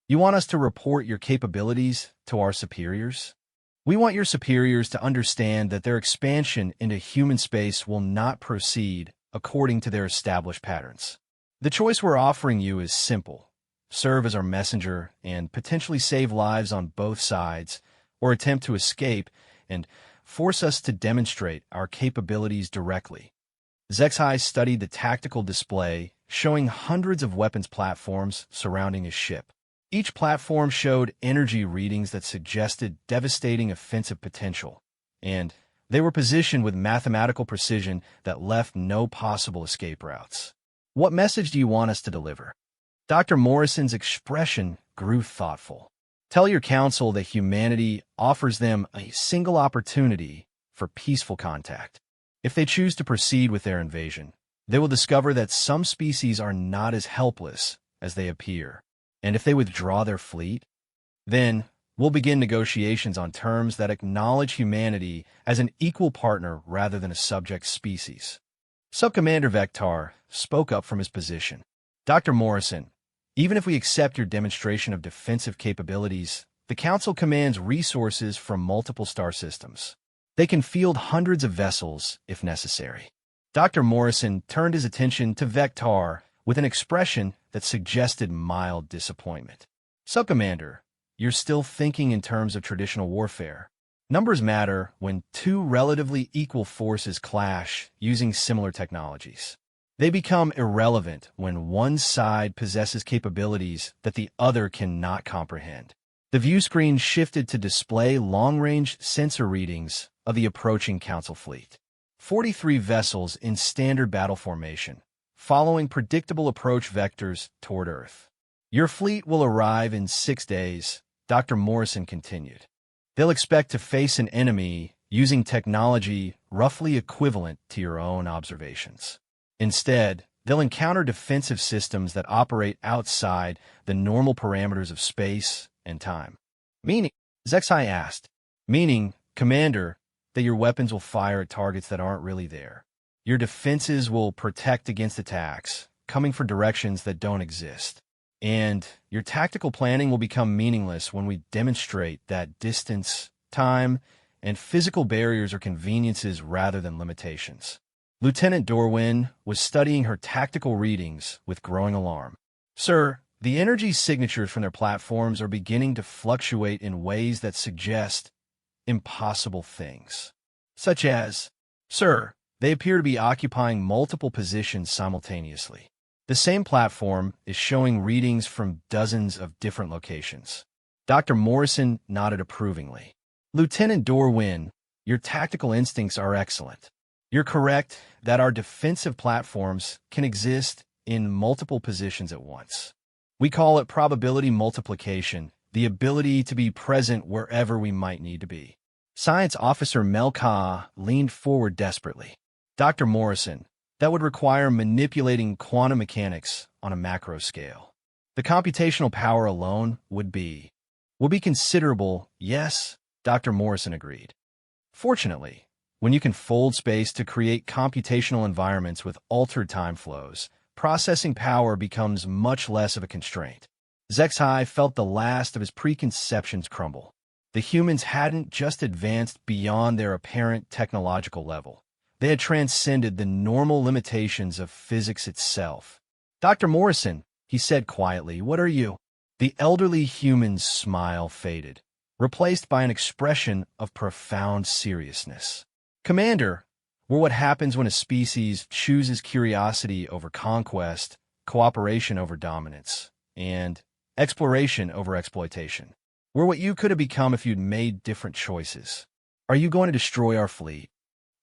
You want us to report your capabilities to our superiors? We want your superiors to understand that their expansion into human space will not proceed according to their established patterns. The choice we're offering you is simple. Serve as our messenger and potentially save lives on both sides, or attempt to escape and force us to demonstrate our capabilities directly. Zexai studied the tactical display, showing hundreds of weapons platforms surrounding his ship. Each platform showed energy readings that suggested devastating offensive potential, and they were positioned with mathematical precision that left no possible escape routes. What message do you want us to deliver? Dr. Morrison's expression grew thoughtful. Tell your council that humanity offers them a single opportunity for peaceful contact. If they choose to proceed with their invasion, they will discover that some species are not as helpless as they appear. And if they withdraw their fleet, then we'll begin negotiations on terms that acknowledge humanity as an equal partner rather than a subject species. Subcommander Vector spoke up from his position. Dr. Morrison, even if we accept your demonstration of defensive capabilities, the Council commands resources from multiple star systems. They can field hundreds of vessels if necessary. Dr. Morrison turned his attention to Vector with an expression that suggested mild disappointment. Subcommander, you're still thinking in terms of traditional warfare. Numbers matter when two relatively equal forces clash using similar technologies. They become irrelevant when one side possesses capabilities that the other cannot comprehend. The view screen shifted to display long-range sensor readings of the approaching Council fleet. 43 vessels in standard battle formation, following predictable approach vectors toward Earth. Your fleet will arrive in 6 days, Dr. Morrison continued. They'll expect to face an enemy using technology roughly equivalent to your own observations. Instead, they'll encounter defensive systems that operate outside the normal parameters of space and time. Meaning, Zexai asked, meaning, Commander, that your weapons will fire at targets that aren't really there. Your defenses will protect against attacks, coming from directions that don't exist. And your tactical planning will become meaningless when we demonstrate that distance, time, and physical barriers are conveniences rather than limitations. Lieutenant Dorwin was studying her tactical readings with growing alarm. Sir, the energy signatures from their platforms are beginning to fluctuate in ways that suggest impossible things. Such as, Sir, they appear to be occupying multiple positions simultaneously. The same platform is showing readings from dozens of different locations. Dr. Morrison nodded approvingly. Lieutenant Dorwin, your tactical instincts are excellent. You're correct that our defensive platforms can exist in multiple positions at once. We call it probability multiplication, the ability to be present wherever we might need to be. Science Officer Melka leaned forward desperately. Dr. Morrison, that would require manipulating quantum mechanics on a macro scale. The computational power alone would be considerable, yes, Dr. Morrison agreed. Fortunately, when you can fold space to create computational environments with altered time flows, processing power becomes much less of a constraint. Zexai felt the last of his preconceptions crumble. The humans hadn't just advanced beyond their apparent technological level. They had transcended the normal limitations of physics itself. Dr. Morrison, he said quietly, what are you? The elderly human's smile faded, replaced by an expression of profound seriousness. Commander, we're what happens when a species chooses curiosity over conquest, cooperation over dominance, and exploration over exploitation. We're what you could have become if you'd made different choices. Are you going to destroy our fleet?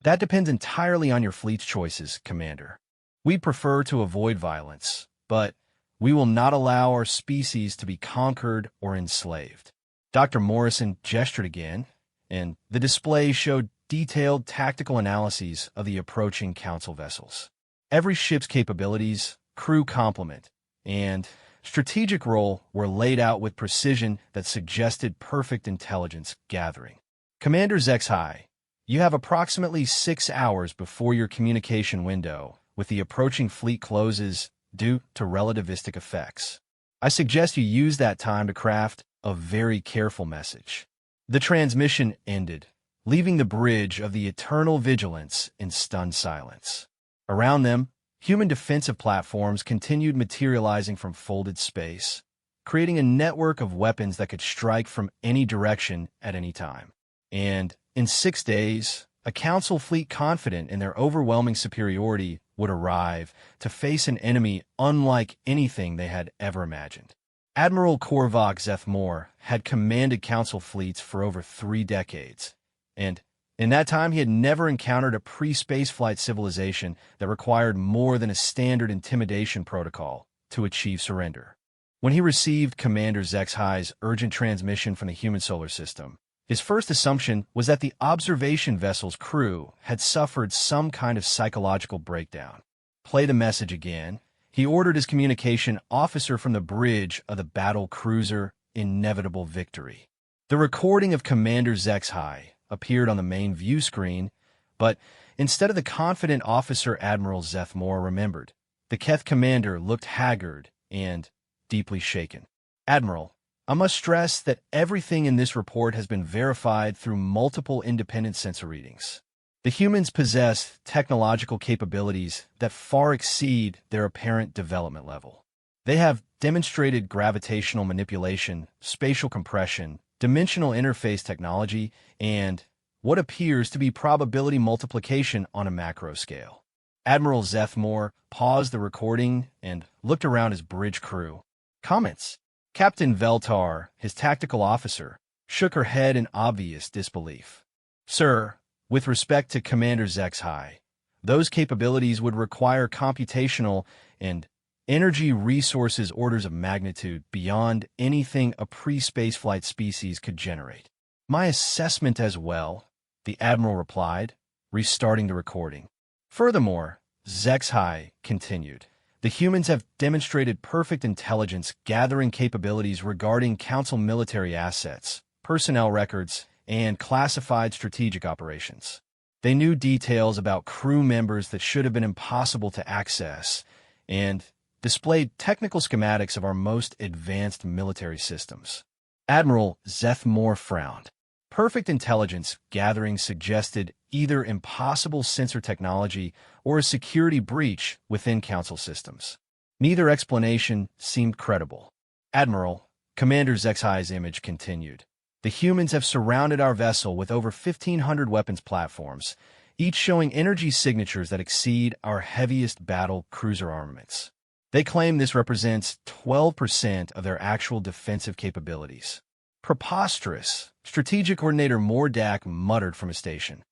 That depends entirely on your fleet's choices, Commander. We prefer to avoid violence, but we will not allow our species to be conquered or enslaved. Dr. Morrison gestured again, and the display showed detailed tactical analyses of the approaching Council vessels. Every ship's capabilities, crew complement, and strategic role were laid out with precision that suggested perfect intelligence gathering. Commander Zexhai, you have approximately 6 hours before your communication window with the approaching fleet closes due to relativistic effects. I suggest you use that time to craft a very careful message. The transmission ended, leaving the bridge of the Eternal Vigilance in stunned silence. Around them, human defensive platforms continued materializing from folded space, creating a network of weapons that could strike from any direction at any time. And in 6 days, a Council fleet confident in their overwhelming superiority would arrive to face an enemy unlike anything they had ever imagined. Admiral Korvac Zethmore had commanded Council fleets for over 3 decades, and in that time he had never encountered a pre-spaceflight civilization that required more than a standard intimidation protocol to achieve surrender. When he received Commander Zexhai's urgent transmission from the human solar system, his first assumption was that the observation vessel's crew had suffered some kind of psychological breakdown. Play the message again. He ordered his communication officer from the bridge of the battle cruiser Inevitable Victory. The recording of Commander Zexhai appeared on the main view screen, but instead of the confident officer Admiral Zethmore remembered, the Keth commander looked haggard and deeply shaken. Admiral, I must stress that everything in this report has been verified through multiple independent sensor readings. The humans possess technological capabilities that far exceed their apparent development level. They have demonstrated gravitational manipulation, spatial compression, dimensional interface technology, and what appears to be probability multiplication on a macro scale. Admiral Zethmore paused the recording and looked around his bridge crew. Comments. Captain Veltar, his tactical officer, shook her head in obvious disbelief. Sir, with respect to Commander Zexhai, those capabilities would require computational and energy resources orders of magnitude beyond anything a pre-spaceflight species could generate. My assessment as well, the Admiral replied, restarting the recording. Furthermore, Zexhai continued, the humans have demonstrated perfect intelligence gathering capabilities regarding Council military assets, personnel records, and classified strategic operations. They knew details about crew members that should have been impossible to access, and displayed technical schematics of our most advanced military systems. Admiral Zethmore frowned. Perfect intelligence gathering suggested either impossible sensor technology or a security breach within Council systems. Neither explanation seemed credible. Admiral, Commander Zexhai's image continued. The humans have surrounded our vessel with over 1,500 weapons platforms, each showing energy signatures that exceed our heaviest battle cruiser armaments. They claim this represents 12% of their actual defensive capabilities. Preposterous, Strategic Coordinator Mordak muttered from his station.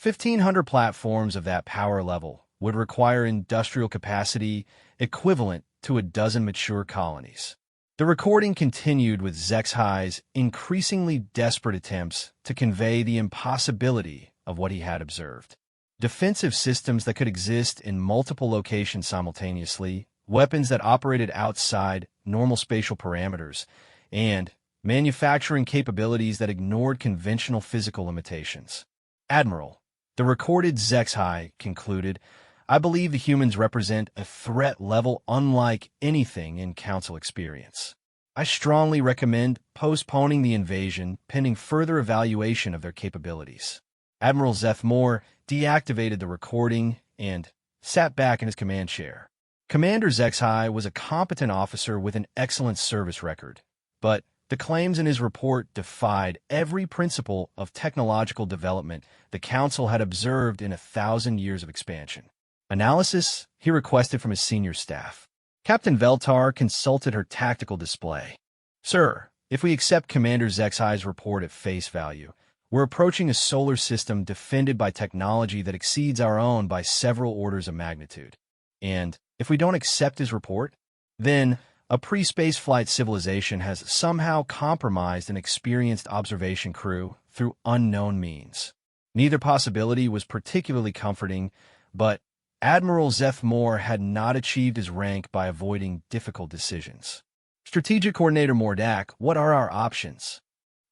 1,500 platforms of that power level would require industrial capacity equivalent to a dozen mature colonies. The recording continued with Zexhai's increasingly desperate attempts to convey the impossibility of what he had observed. Defensive systems that could exist in multiple locations simultaneously, weapons that operated outside normal spatial parameters, and manufacturing capabilities that ignored conventional physical limitations. Admiral, the recorded Zexhai concluded, I believe the humans represent a threat level unlike anything in Council experience. I strongly recommend postponing the invasion pending further evaluation of their capabilities. Admiral Zethmore deactivated the recording and sat back in his command chair. Commander Zexhai was a competent officer with an excellent service record, but the claims in his report defied every principle of technological development the Council had observed in 1,000 years of expansion. Analysis he requested from his senior staff. Captain Veltar consulted her tactical display. Sir, if we accept Commander Zexhai's report at face value, We're approaching a solar system defended by technology that exceeds our own by several orders of magnitude. And if we don't accept his report, then a pre-spaceflight civilization has somehow compromised an experienced observation crew through unknown means. Neither possibility was particularly comforting, but Admiral Zeth Moore had not achieved his rank by avoiding difficult decisions. Strategic Coordinator Mordak, what are our options?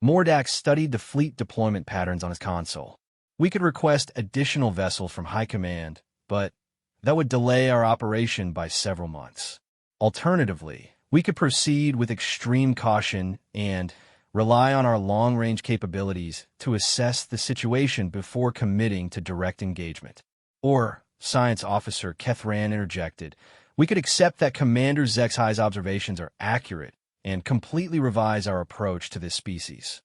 Mordak studied the fleet deployment patterns on his console. We could request additional vessels from High Command, but that would delay our operation by several months. Alternatively, we could proceed with extreme caution and rely on our long-range capabilities to assess the situation before committing to direct engagement. Or, Science Officer Kethran interjected, we could accept that Commander Zexhi's observations are accurate and completely revise our approach to this species.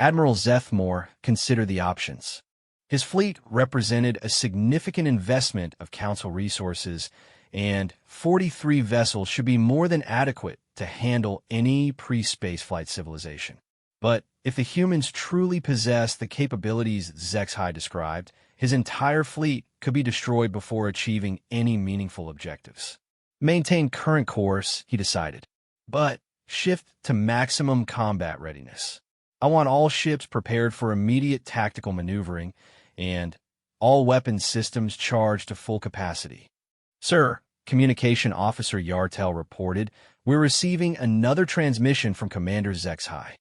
Admiral Zeth Moore considered the options. His fleet represented a significant investment of Council resources, and 43 vessels should be more than adequate to handle any pre-spaceflight civilization. But if the humans truly possess the capabilities Zexhi described, his entire fleet could be destroyed before achieving any meaningful objectives. Maintain current course, he decided, but shift to maximum combat readiness. I want all ships prepared for immediate tactical maneuvering and all weapons systems charged to full capacity. Sir, Communication Officer Yartel reported, we're receiving another transmission from Commander Zexhi.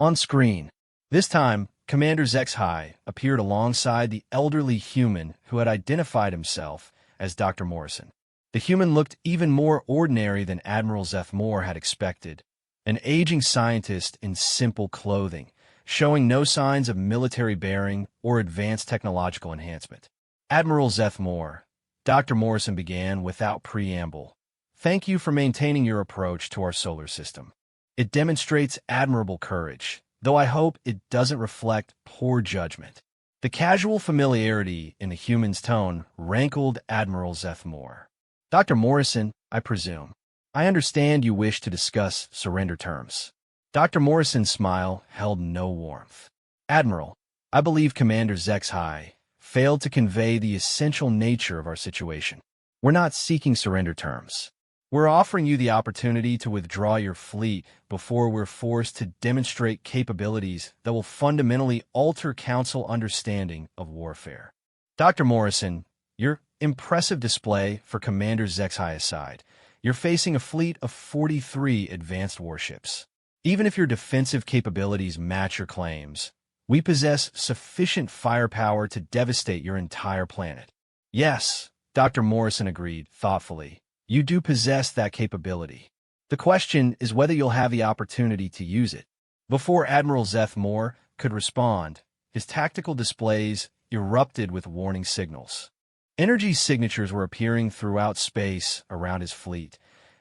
On screen, this time, Commander Zexhi appeared alongside the elderly human who had identified himself as Dr. Morrison. The human looked even more ordinary than Admiral Zeth Moore had expected, an aging scientist in simple clothing, showing no signs of military bearing or advanced technological enhancement. Admiral Zeth Moore, Dr. Morrison began without preamble. Thank you for maintaining your approach to our solar system. It demonstrates admirable courage, though I hope it doesn't reflect poor judgment. The casual familiarity in the human's tone rankled Admiral Zeth Moore. Dr. Morrison, I presume. I understand you wish to discuss surrender terms. Dr. Morrison's smile held no warmth. Admiral, I believe Commander Zexhi failed to convey the essential nature of our situation. We're not seeking surrender terms. We're offering you the opportunity to withdraw your fleet before we're forced to demonstrate capabilities that will fundamentally alter Council understanding of warfare. Dr. Morrison, your impressive display for Commander Zexhi aside, you're facing a fleet of 43 advanced warships. Even if your defensive capabilities match your claims, we possess sufficient firepower to devastate your entire planet. Yes, Dr. Morrison agreed thoughtfully. You do possess that capability. The question is whether you'll have the opportunity to use it. Before Admiral Zeth Moore could respond, his tactical displays erupted with warning signals. Energy signatures were appearing throughout space around his fleet,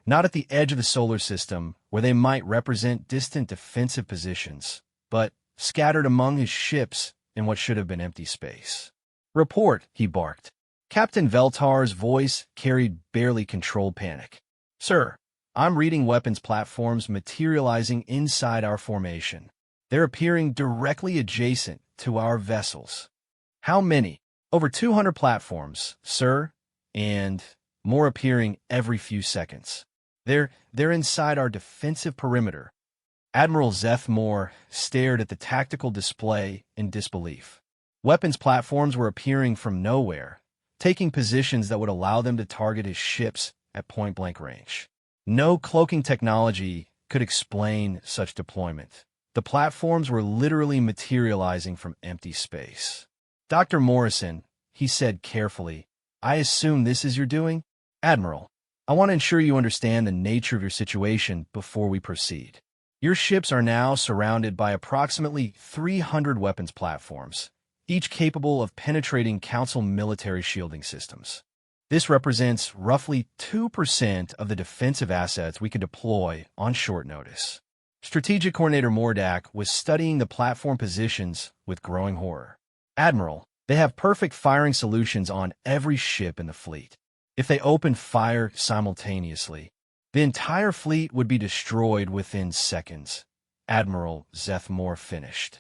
not at the edge of the solar system where they might represent distant defensive positions, but scattered among his ships in what should have been empty space. Report, he barked. Captain Veltar's voice carried barely controlled panic. Sir, I'm reading weapons platforms materializing inside our formation. They're appearing directly adjacent to our vessels. How many? Over 200 platforms, sir, and more appearing every few seconds. They're inside our defensive perimeter. Admiral Zeth Moore stared at the tactical display in disbelief. Weapons platforms were appearing from nowhere, taking positions that would allow them to target his ships at point-blank range. No cloaking technology could explain such deployment. The platforms were literally materializing from empty space. Dr. Morrison, he said carefully, I assume this is your doing? Admiral, I want to ensure you understand the nature of your situation before we proceed. Your ships are now surrounded by approximately 300 weapons platforms, each capable of penetrating Council military shielding systems. This represents roughly 2% of the defensive assets we could deploy on short notice. Strategic Coordinator Mordak was studying the platform positions with growing horror. Admiral, they have perfect firing solutions on every ship in the fleet. If they opened fire simultaneously, the entire fleet would be destroyed within seconds. Admiral Zeth Moore finished.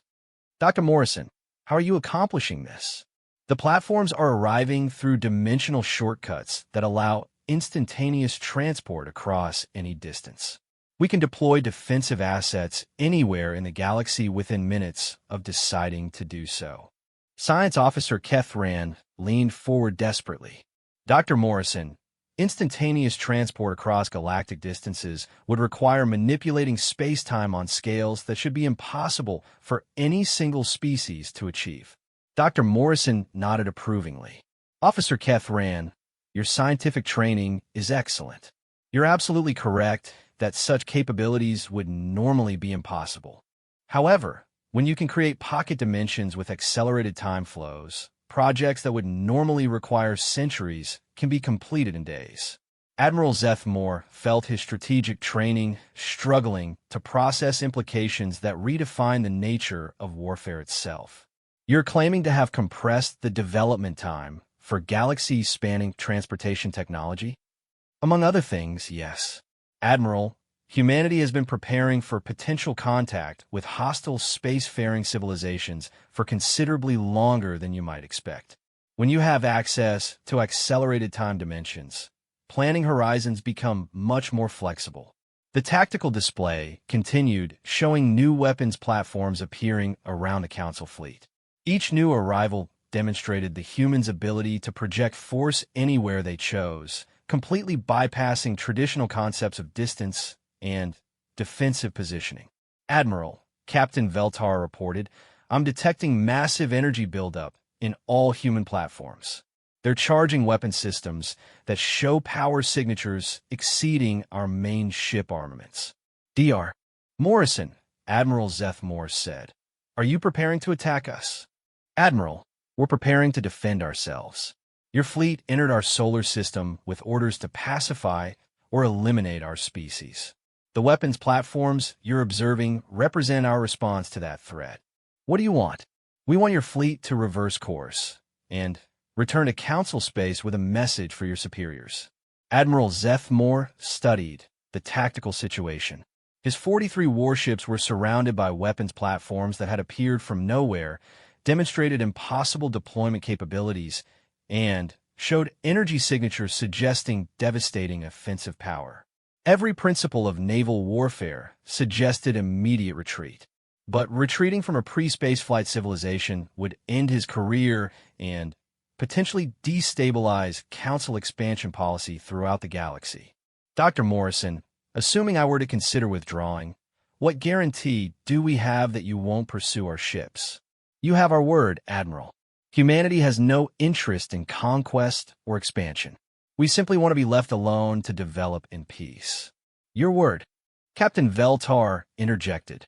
Dr. Morrison, How are you accomplishing this? The platforms are arriving through dimensional shortcuts that allow instantaneous transport across any distance. We can deploy defensive assets anywhere in the galaxy within minutes of deciding to do so. Science Officer Kethran leaned forward desperately. Dr. Morrison, instantaneous transport across galactic distances would require manipulating space-time on scales that should be impossible for any single species to achieve. Dr. Morrison nodded approvingly. Officer Kethran, your scientific training is excellent. You're absolutely correct that such capabilities would normally be impossible. However, when you can create pocket dimensions with accelerated time flows, projects that would normally require centuries can be completed in days. Admiral Zethmore felt his strategic training struggling to process implications that redefine the nature of warfare itself. You're claiming to have compressed the development time for galaxy-spanning transportation technology? Among other things, yes. Admiral, humanity has been preparing for potential contact with hostile spacefaring civilizations for considerably longer than you might expect. When you have access to accelerated time dimensions, planning horizons become much more flexible. The tactical display continued, showing new weapons platforms appearing around the Council fleet. Each new arrival demonstrated the humans' ability to project force anywhere they chose, completely bypassing traditional concepts of distance and defensive positioning. Admiral, Captain Veltar reported, I'm detecting massive energy buildup in all human platforms. They're charging weapon systems that show power signatures exceeding our main ship armaments. Dr. Morrison, Admiral Zethmore said, are you preparing to attack us? Admiral, we're preparing to defend ourselves. Your fleet entered our solar system with orders to pacify or eliminate our species. The weapons platforms you're observing represent our response to that threat. What do you want? We want your fleet to reverse course and return to Council space with a message for your superiors. Admiral Zethmore studied the tactical situation. His 43 warships were surrounded by weapons platforms that had appeared from nowhere, demonstrated impossible deployment capabilities, and showed energy signatures suggesting devastating offensive power. Every principle of naval warfare suggested immediate retreat. But retreating from a pre-spaceflight civilization would end his career and potentially destabilize Council expansion policy throughout the galaxy. Dr. Morrison, assuming I were to consider withdrawing, what guarantee do we have that you won't pursue our ships? You have our word, Admiral. Humanity has no interest in conquest or expansion. We simply want to be left alone to develop in peace. Your word. Captain Veltar interjected.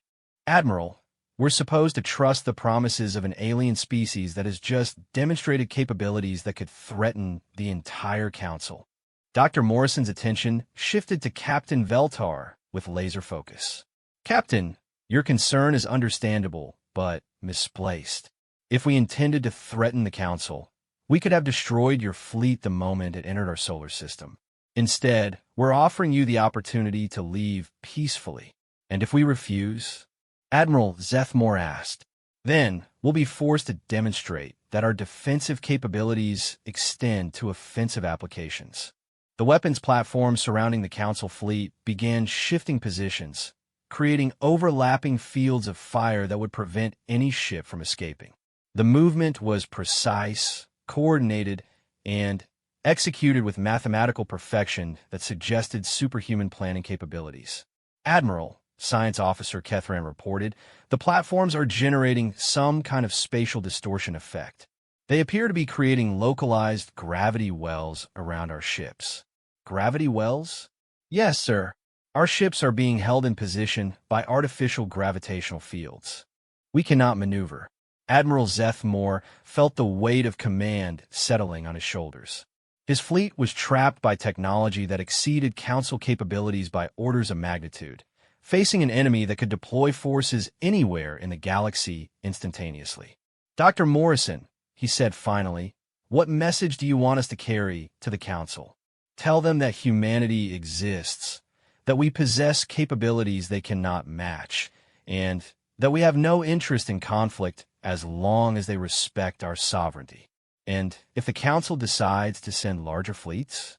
Admiral, we're supposed to trust the promises of an alien species that has just demonstrated capabilities that could threaten the entire Council. Dr. Morrison's attention shifted to Captain Veltar with laser focus. Captain, your concern is understandable, but misplaced. If we intended to threaten the Council, we could have destroyed your fleet the moment it entered our solar system. Instead, we're offering you the opportunity to leave peacefully. And if we refuse, Admiral Zethmore asked, then we'll be forced to demonstrate that our defensive capabilities extend to offensive applications. The weapons platforms surrounding the Council fleet began shifting positions, creating overlapping fields of fire that would prevent any ship from escaping. The movement was precise, coordinated, and executed with mathematical perfection that suggested superhuman planning capabilities. Admiral, Science Officer Kethran reported, the platforms are generating some kind of spatial distortion effect. They appear to be creating localized gravity wells around our ships. Gravity wells? Yes, sir. Our ships are being held in position by artificial gravitational fields. We cannot maneuver. Admiral Zethmore felt the weight of command settling on his shoulders. His fleet was trapped by technology that exceeded Council capabilities by orders of magnitude, facing an enemy that could deploy forces anywhere in the galaxy instantaneously. Dr. Morrison, he said finally, what message do you want us to carry to the Council? Tell them that humanity exists, that we possess capabilities they cannot match, and that we have no interest in conflict as long as they respect our sovereignty. And if the Council decides to send larger fleets?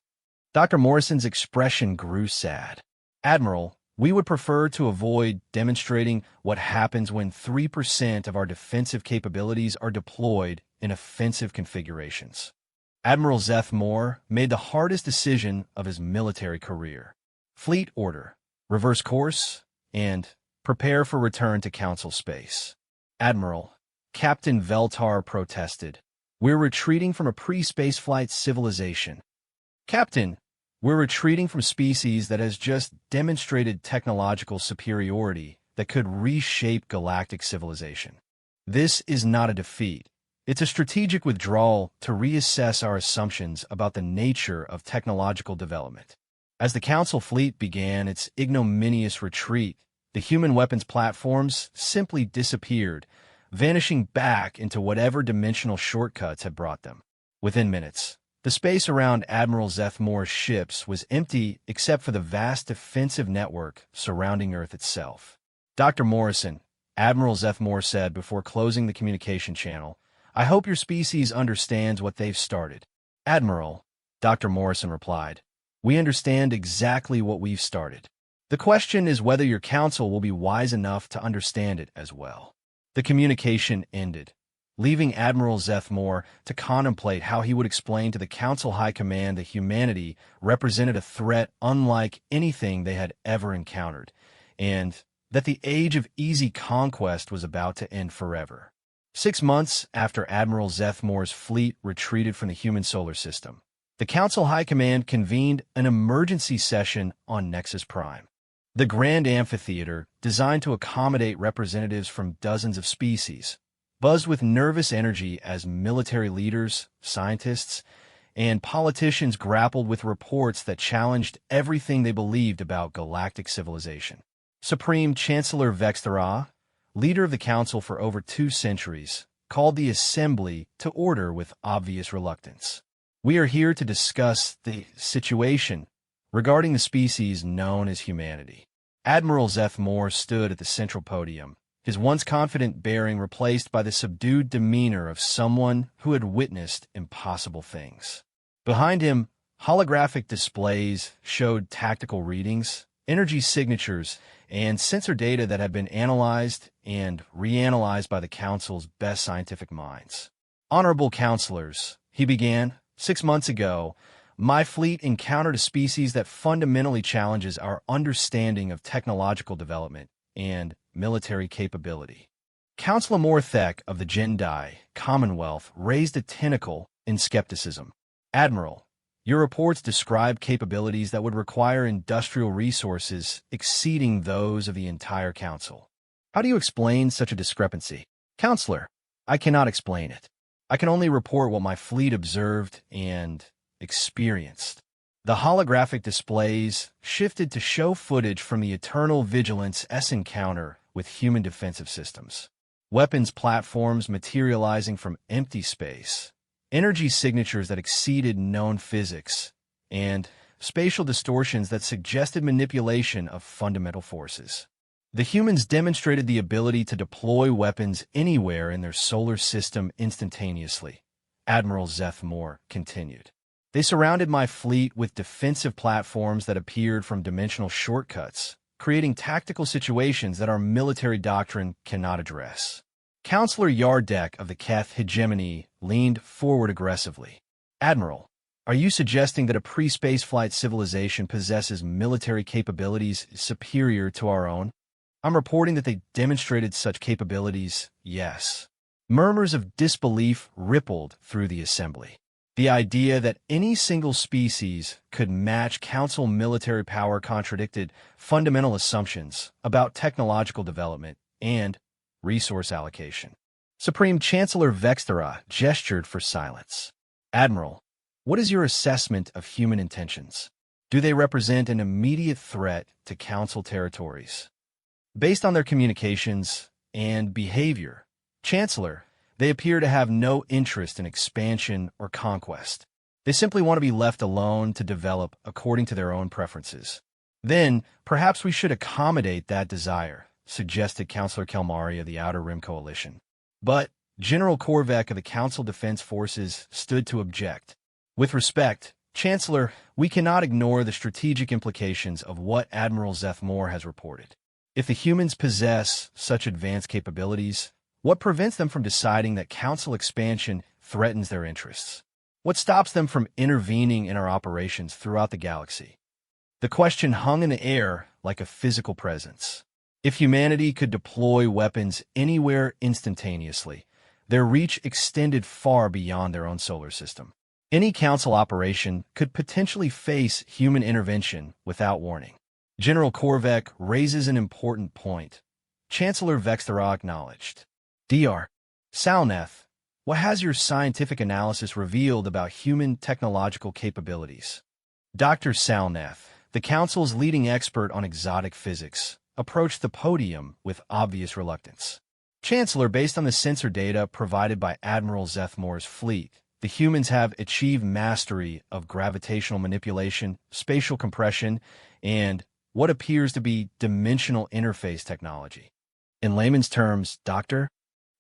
Dr. Morrison's expression grew sad. Admiral, we would prefer to avoid demonstrating what happens when 3% of our defensive capabilities are deployed in offensive configurations. Admiral Zeth Moore made the hardest decision of his military career. Fleet order, reverse course, and prepare for return to Council space. Admiral, Captain Veltar protested. We're retreating from a pre-spaceflight civilization. Captain, we're retreating from species that has just demonstrated technological superiority that could reshape galactic civilization. This is not a defeat. It's a strategic withdrawal to reassess our assumptions about the nature of technological development. As the Council fleet began its ignominious retreat, the human weapons platforms simply disappeared, vanishing back into whatever dimensional shortcuts had brought them. Within minutes, the space around Admiral Zeth Moore's ships was empty except for the vast defensive network surrounding Earth itself. Dr. Morrison, Admiral Zeth Moore said before closing the communication channel, I hope your species understands what they've started. Admiral, Dr. Morrison replied, we understand exactly what we've started. The question is whether your Council will be wise enough to understand it as well. The communication ended, leaving Admiral Zeth Moore to contemplate how he would explain to the Council High Command that humanity represented a threat unlike anything they had ever encountered, and that the age of easy conquest was about to end forever. 6 months after Admiral Zeth Moore's fleet retreated from the human solar system, the Council High Command convened an emergency session on Nexus Prime. The Grand Amphitheater, designed to accommodate representatives from dozens of species, buzzed with nervous energy as military leaders, scientists, and politicians grappled with reports that challenged everything they believed about galactic civilization. Supreme Chancellor Vexthara, leader of the Council for over 2 centuries, called the Assembly to order with obvious reluctance. We are here to discuss the situation regarding the species known as humanity. Admiral Zeth Moore stood at the central podium, his once confident bearing replaced by the subdued demeanor of someone who had witnessed impossible things. Behind him, holographic displays showed tactical readings, energy signatures, and sensor data that had been analyzed and reanalyzed by the Council's best scientific minds. Honorable Counselors, he began, 6 months ago, my fleet encountered a species that fundamentally challenges our understanding of technological development and military capability. Councilor Morthek of the Jendai Commonwealth raised a tentacle in skepticism. Admiral, your reports describe capabilities that would require industrial resources exceeding those of the entire Council. How do you explain such a discrepancy? Counselor, I cannot explain it. I can only report what my fleet observed and experienced. The holographic displays shifted to show footage from the Eternal Vigilance-S encounter with human defensive systems. Weapons platforms materializing from empty space, energy signatures that exceeded known physics, and spatial distortions that suggested manipulation of fundamental forces. The humans demonstrated the ability to deploy weapons anywhere in their solar system instantaneously, Admiral Zeth Moore continued. They surrounded my fleet with defensive platforms that appeared from dimensional shortcuts, creating tactical situations that our military doctrine cannot address. Counselor Yardek of the Keth Hegemony leaned forward aggressively. Admiral, are you suggesting that a pre-spaceflight civilization possesses military capabilities superior to our own? I'm reporting that they demonstrated such capabilities, yes. Murmurs of disbelief rippled through the assembly. The idea that any single species could match Council military power contradicted fundamental assumptions about technological development and resource allocation. Supreme Chancellor Vexthara gestured for silence. Admiral, what is your assessment of human intentions? Do they represent an immediate threat to Council territories? Based on their communications and behavior, Chancellor, they appear to have no interest in expansion or conquest. They simply want to be left alone to develop according to their own preferences. Then, perhaps we should accommodate that desire, suggested Counselor Kelmari of the Outer Rim Coalition. But General Korvek of the Council Defense Forces stood to object. With respect, Chancellor, we cannot ignore the strategic implications of what Admiral Zethmore has reported. If the humans possess such advanced capabilities, what prevents them from deciding that Council expansion threatens their interests? What stops them from intervening in our operations throughout the galaxy? The question hung in the air like a physical presence. If humanity could deploy weapons anywhere instantaneously, their reach extended far beyond their own solar system. Any Council operation could potentially face human intervention without warning. General Korvek raises an important point. Chancellor Vexthera acknowledged. Dr. Salneth, what has your scientific analysis revealed about human technological capabilities? Dr. Salneth, the Council's leading expert on exotic physics, approached the podium with obvious reluctance. Chancellor, based on the sensor data provided by Admiral Zethmore's fleet, the humans have achieved mastery of gravitational manipulation, spatial compression, and what appears to be dimensional interface technology. In layman's terms, Doctor,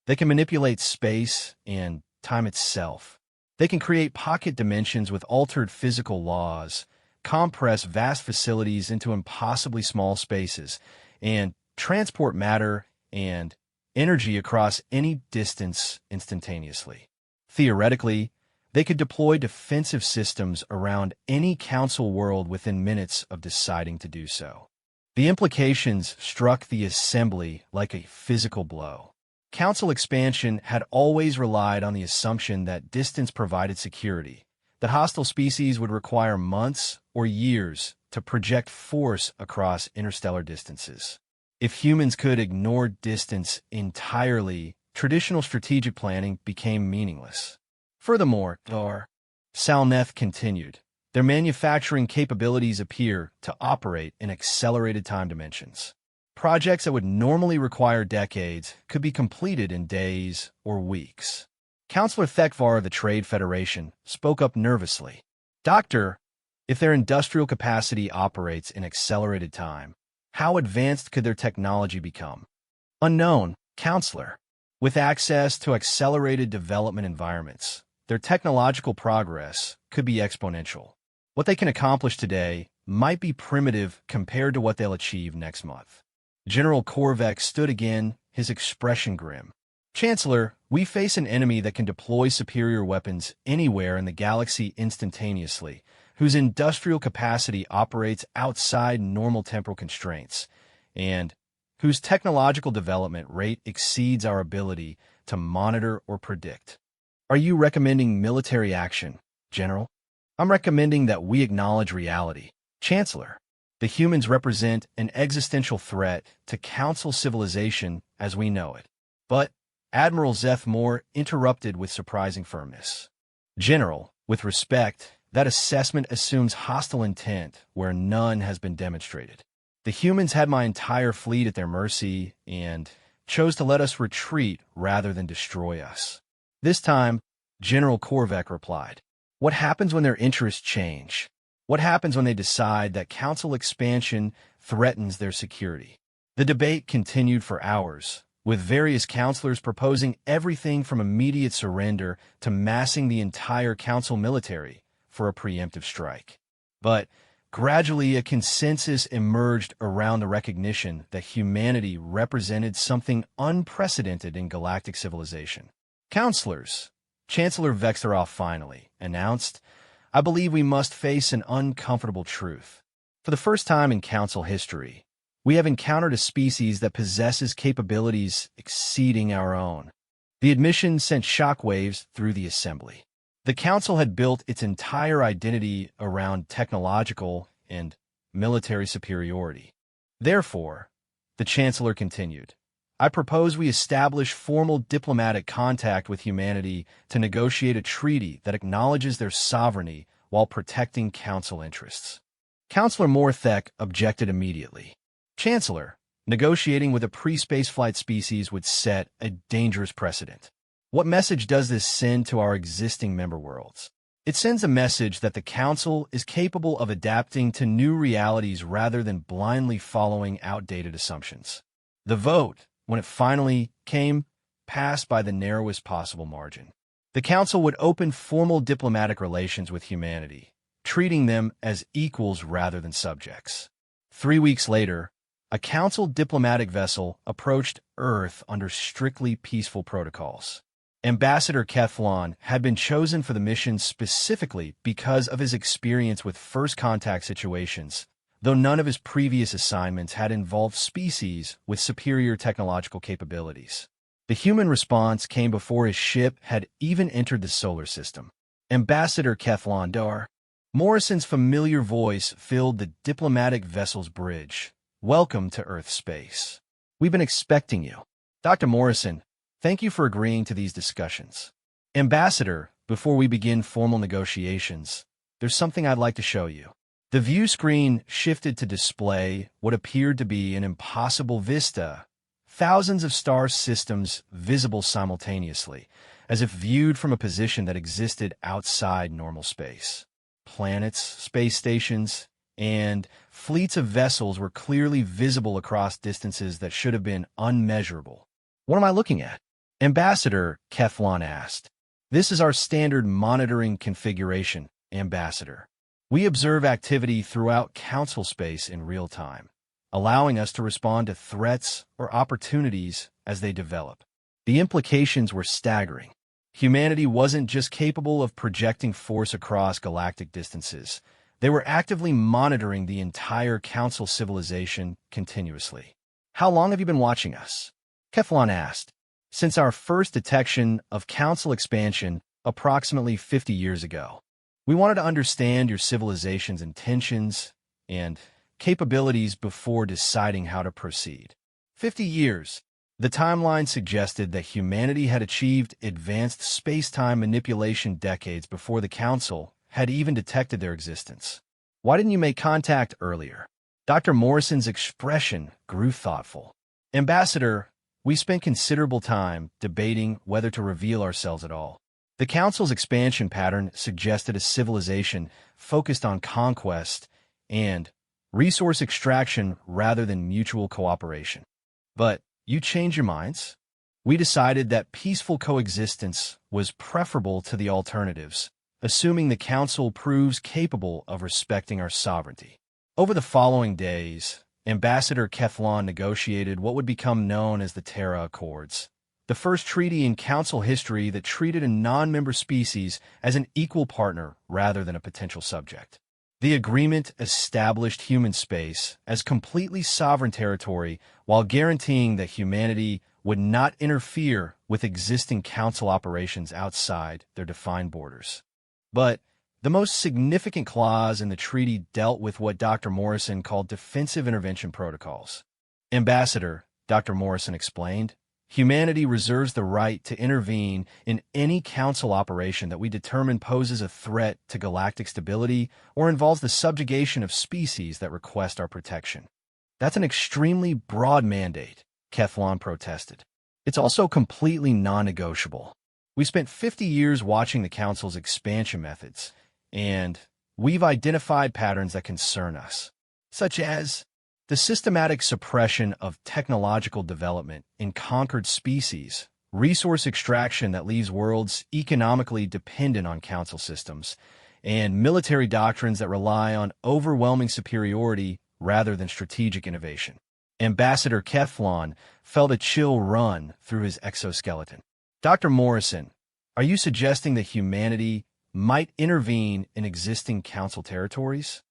they can manipulate space and time itself. They can create pocket dimensions with altered physical laws, compress vast facilities into impossibly small spaces, and transport matter and energy across any distance instantaneously. Theoretically, they could deploy defensive systems around any Council world within minutes of deciding to do so. The implications struck the Assembly like a physical blow. Council expansion had always relied on the assumption that distance provided security, that hostile species would require months or years to project force across interstellar distances. If humans could ignore distance entirely, traditional strategic planning became meaningless. Furthermore, Salneth continued, their manufacturing capabilities appear to operate in accelerated time dimensions. Projects that would normally require decades could be completed in days or weeks. Counselor Thekvar of the Trade Federation spoke up nervously. Doctor, if their industrial capacity operates in accelerated time, how advanced could their technology become? Unknown, Counselor. With access to accelerated development environments, their technological progress could be exponential. What they can accomplish today might be primitive compared to what they'll achieve next month. General Korvek stood again, his expression grim. Chancellor, we face an enemy that can deploy superior weapons anywhere in the galaxy instantaneously, whose industrial capacity operates outside normal temporal constraints, and whose technological development rate exceeds our ability to monitor or predict. Are you recommending military action, General? I'm recommending that we acknowledge reality. Chancellor, the humans represent an existential threat to Council civilization as we know it. But Admiral Zethmore interrupted with surprising firmness. General, with respect, that assessment assumes hostile intent where none has been demonstrated. The humans had my entire fleet at their mercy and chose to let us retreat rather than destroy us. This time, General Korvek replied, what happens when their interests change? What happens when they decide that Council expansion threatens their security? The debate continued for hours, with various counselors proposing everything from immediate surrender to massing the entire Council military for a preemptive strike. But gradually, a consensus emerged around the recognition that humanity represented something unprecedented in galactic civilization. Counselors, Chancellor Vexerov finally announced, I believe we must face an uncomfortable truth. For the first time in Council history, we have encountered a species that possesses capabilities exceeding our own. The admission sent shockwaves through the Assembly. The Council had built its entire identity around technological and military superiority. Therefore, the Chancellor continued, I propose we establish formal diplomatic contact with humanity to negotiate a treaty that acknowledges their sovereignty while protecting Council interests. Counselor Morthek objected immediately. Chancellor, negotiating with a pre-spaceflight species would set a dangerous precedent. What message does this send to our existing member worlds? It sends a message that the Council is capable of adapting to new realities rather than blindly following outdated assumptions. The vote, when it finally came, passed by the narrowest possible margin. The Council would open formal diplomatic relations with humanity, treating them as equals rather than subjects. 3 weeks later, a Council diplomatic vessel approached Earth under strictly peaceful protocols. Ambassador Keflon had been chosen for the mission specifically because of his experience with first contact situations, though none of his previous assignments had involved species with superior technological capabilities. The human response came before his ship had even entered the solar system. Ambassador Keflon Dar. Morrison's familiar voice filled the diplomatic vessel's bridge. Welcome to Earth space. We've been expecting you. Dr. Morrison, thank you for agreeing to these discussions. Ambassador, before we begin formal negotiations, there's something I'd like to show you. The view screen shifted to display what appeared to be an impossible vista. Thousands of star systems visible simultaneously, as if viewed from a position that existed outside normal space. Planets, space stations, and fleets of vessels were clearly visible across distances that should have been unmeasurable. What am I looking at? Ambassador Keflon asked. This is our standard monitoring configuration, Ambassador. We observe activity throughout Council space in real time, allowing us to respond to threats or opportunities as they develop. The implications were staggering. Humanity wasn't just capable of projecting force across galactic distances. They were actively monitoring the entire Council civilization continuously. How long have you been watching us? Keflon asked. Since our first detection of Council expansion approximately 50 years ago. We wanted to understand your civilization's intentions and capabilities before deciding how to proceed. 50 years. The timeline suggested that humanity had achieved advanced space-time manipulation decades before the Council had even detected their existence. Why didn't you make contact earlier? Dr. Morrison's expression grew thoughtful. Ambassador, we spent considerable time debating whether to reveal ourselves at all. The Council's expansion pattern suggested a civilization focused on conquest and resource extraction rather than mutual cooperation. But you changed your minds? We decided that peaceful coexistence was preferable to the alternatives, assuming the Council proves capable of respecting our sovereignty. Over the following days, Ambassador Keflon negotiated what would become known as the Terra Accords, the first treaty in Council history that treated a non-member species as an equal partner rather than a potential subject. The agreement established human space as completely sovereign territory while guaranteeing that humanity would not interfere with existing Council operations outside their defined borders. But the most significant clause in the treaty dealt with what Dr. Morrison called defensive intervention protocols. Ambassador, Dr. Morrison explained, humanity reserves the right to intervene in any Council operation that we determine poses a threat to galactic stability or involves the subjugation of species that request our protection. That's an extremely broad mandate, Keflon protested. It's also completely non-negotiable. We spent 50 years watching the Council's expansion methods, and we've identified patterns that concern us, such as the systematic suppression of technological development in conquered species, resource extraction that leaves worlds economically dependent on Council systems, and military doctrines that rely on overwhelming superiority rather than strategic innovation. Ambassador Keflon felt a chill run through his exoskeleton. Dr. Morrison, are you suggesting that humanity might intervene in existing Council territories?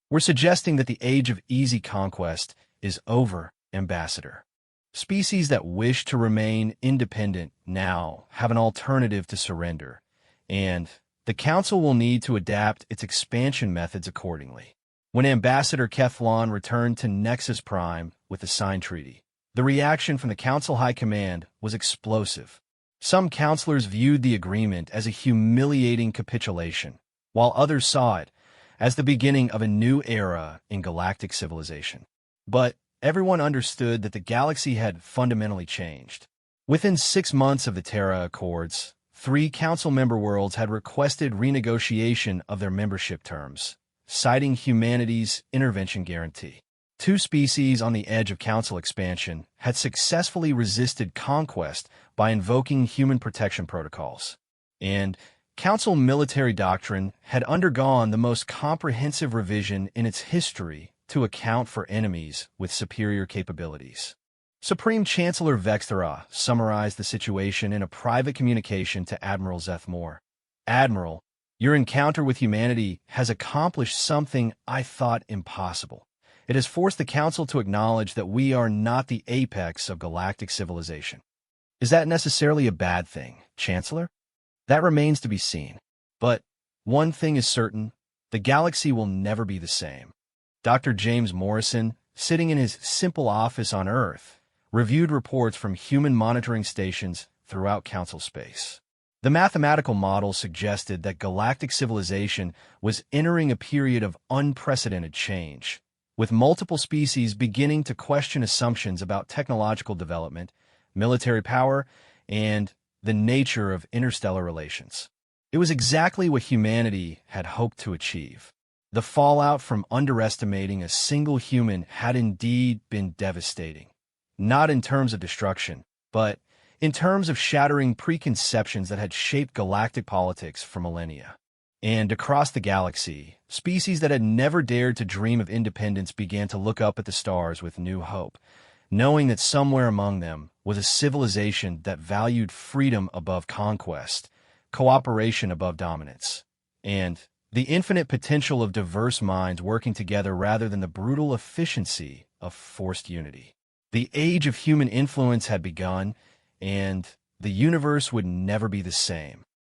We're suggesting that the age of easy conquest is over, Ambassador. Species that wish to remain independent now have an alternative to surrender, and the Council will need to adapt its expansion methods accordingly. When Ambassador Keflon returned to Nexus Prime with the signed treaty, the reaction from the Council High Command was explosive. Some counselors viewed the agreement as a humiliating capitulation, while others saw it as the beginning of a new era in galactic civilization. But everyone understood that the galaxy had fundamentally changed. Within 6 months of the Terra Accords, 3 Council member worlds had requested renegotiation of their membership terms, citing humanity's intervention guarantee. Two species on the edge of Council expansion had successfully resisted conquest by invoking human protection protocols. And Council military doctrine had undergone the most comprehensive revision in its history to account for enemies with superior capabilities. Supreme Chancellor Vexthera summarized the situation in a private communication to Admiral Zethmore. Admiral, your encounter with humanity has accomplished something I thought impossible. It has forced the Council to acknowledge that we are not the apex of galactic civilization. Is that necessarily a bad thing, Chancellor? That remains to be seen. But one thing is certain, the galaxy will never be the same. Dr. James Morrison, sitting in his simple office on Earth, reviewed reports from human monitoring stations throughout Council space. The mathematical model suggested that galactic civilization was entering a period of unprecedented change, with multiple species beginning to question assumptions about technological development, military power, and the nature of interstellar relations. It was exactly what humanity had hoped to achieve. The fallout from underestimating a single human had indeed been devastating, not in terms of destruction, but in terms of shattering preconceptions that had shaped galactic politics for millennia. And across the galaxy, species that had never dared to dream of independence began to look up at the stars with new hope, knowing that somewhere among them was a civilization that valued freedom above conquest, cooperation above dominance, and the infinite potential of diverse minds working together rather than the brutal efficiency of forced unity. The age of human influence had begun, and the universe would never be the same.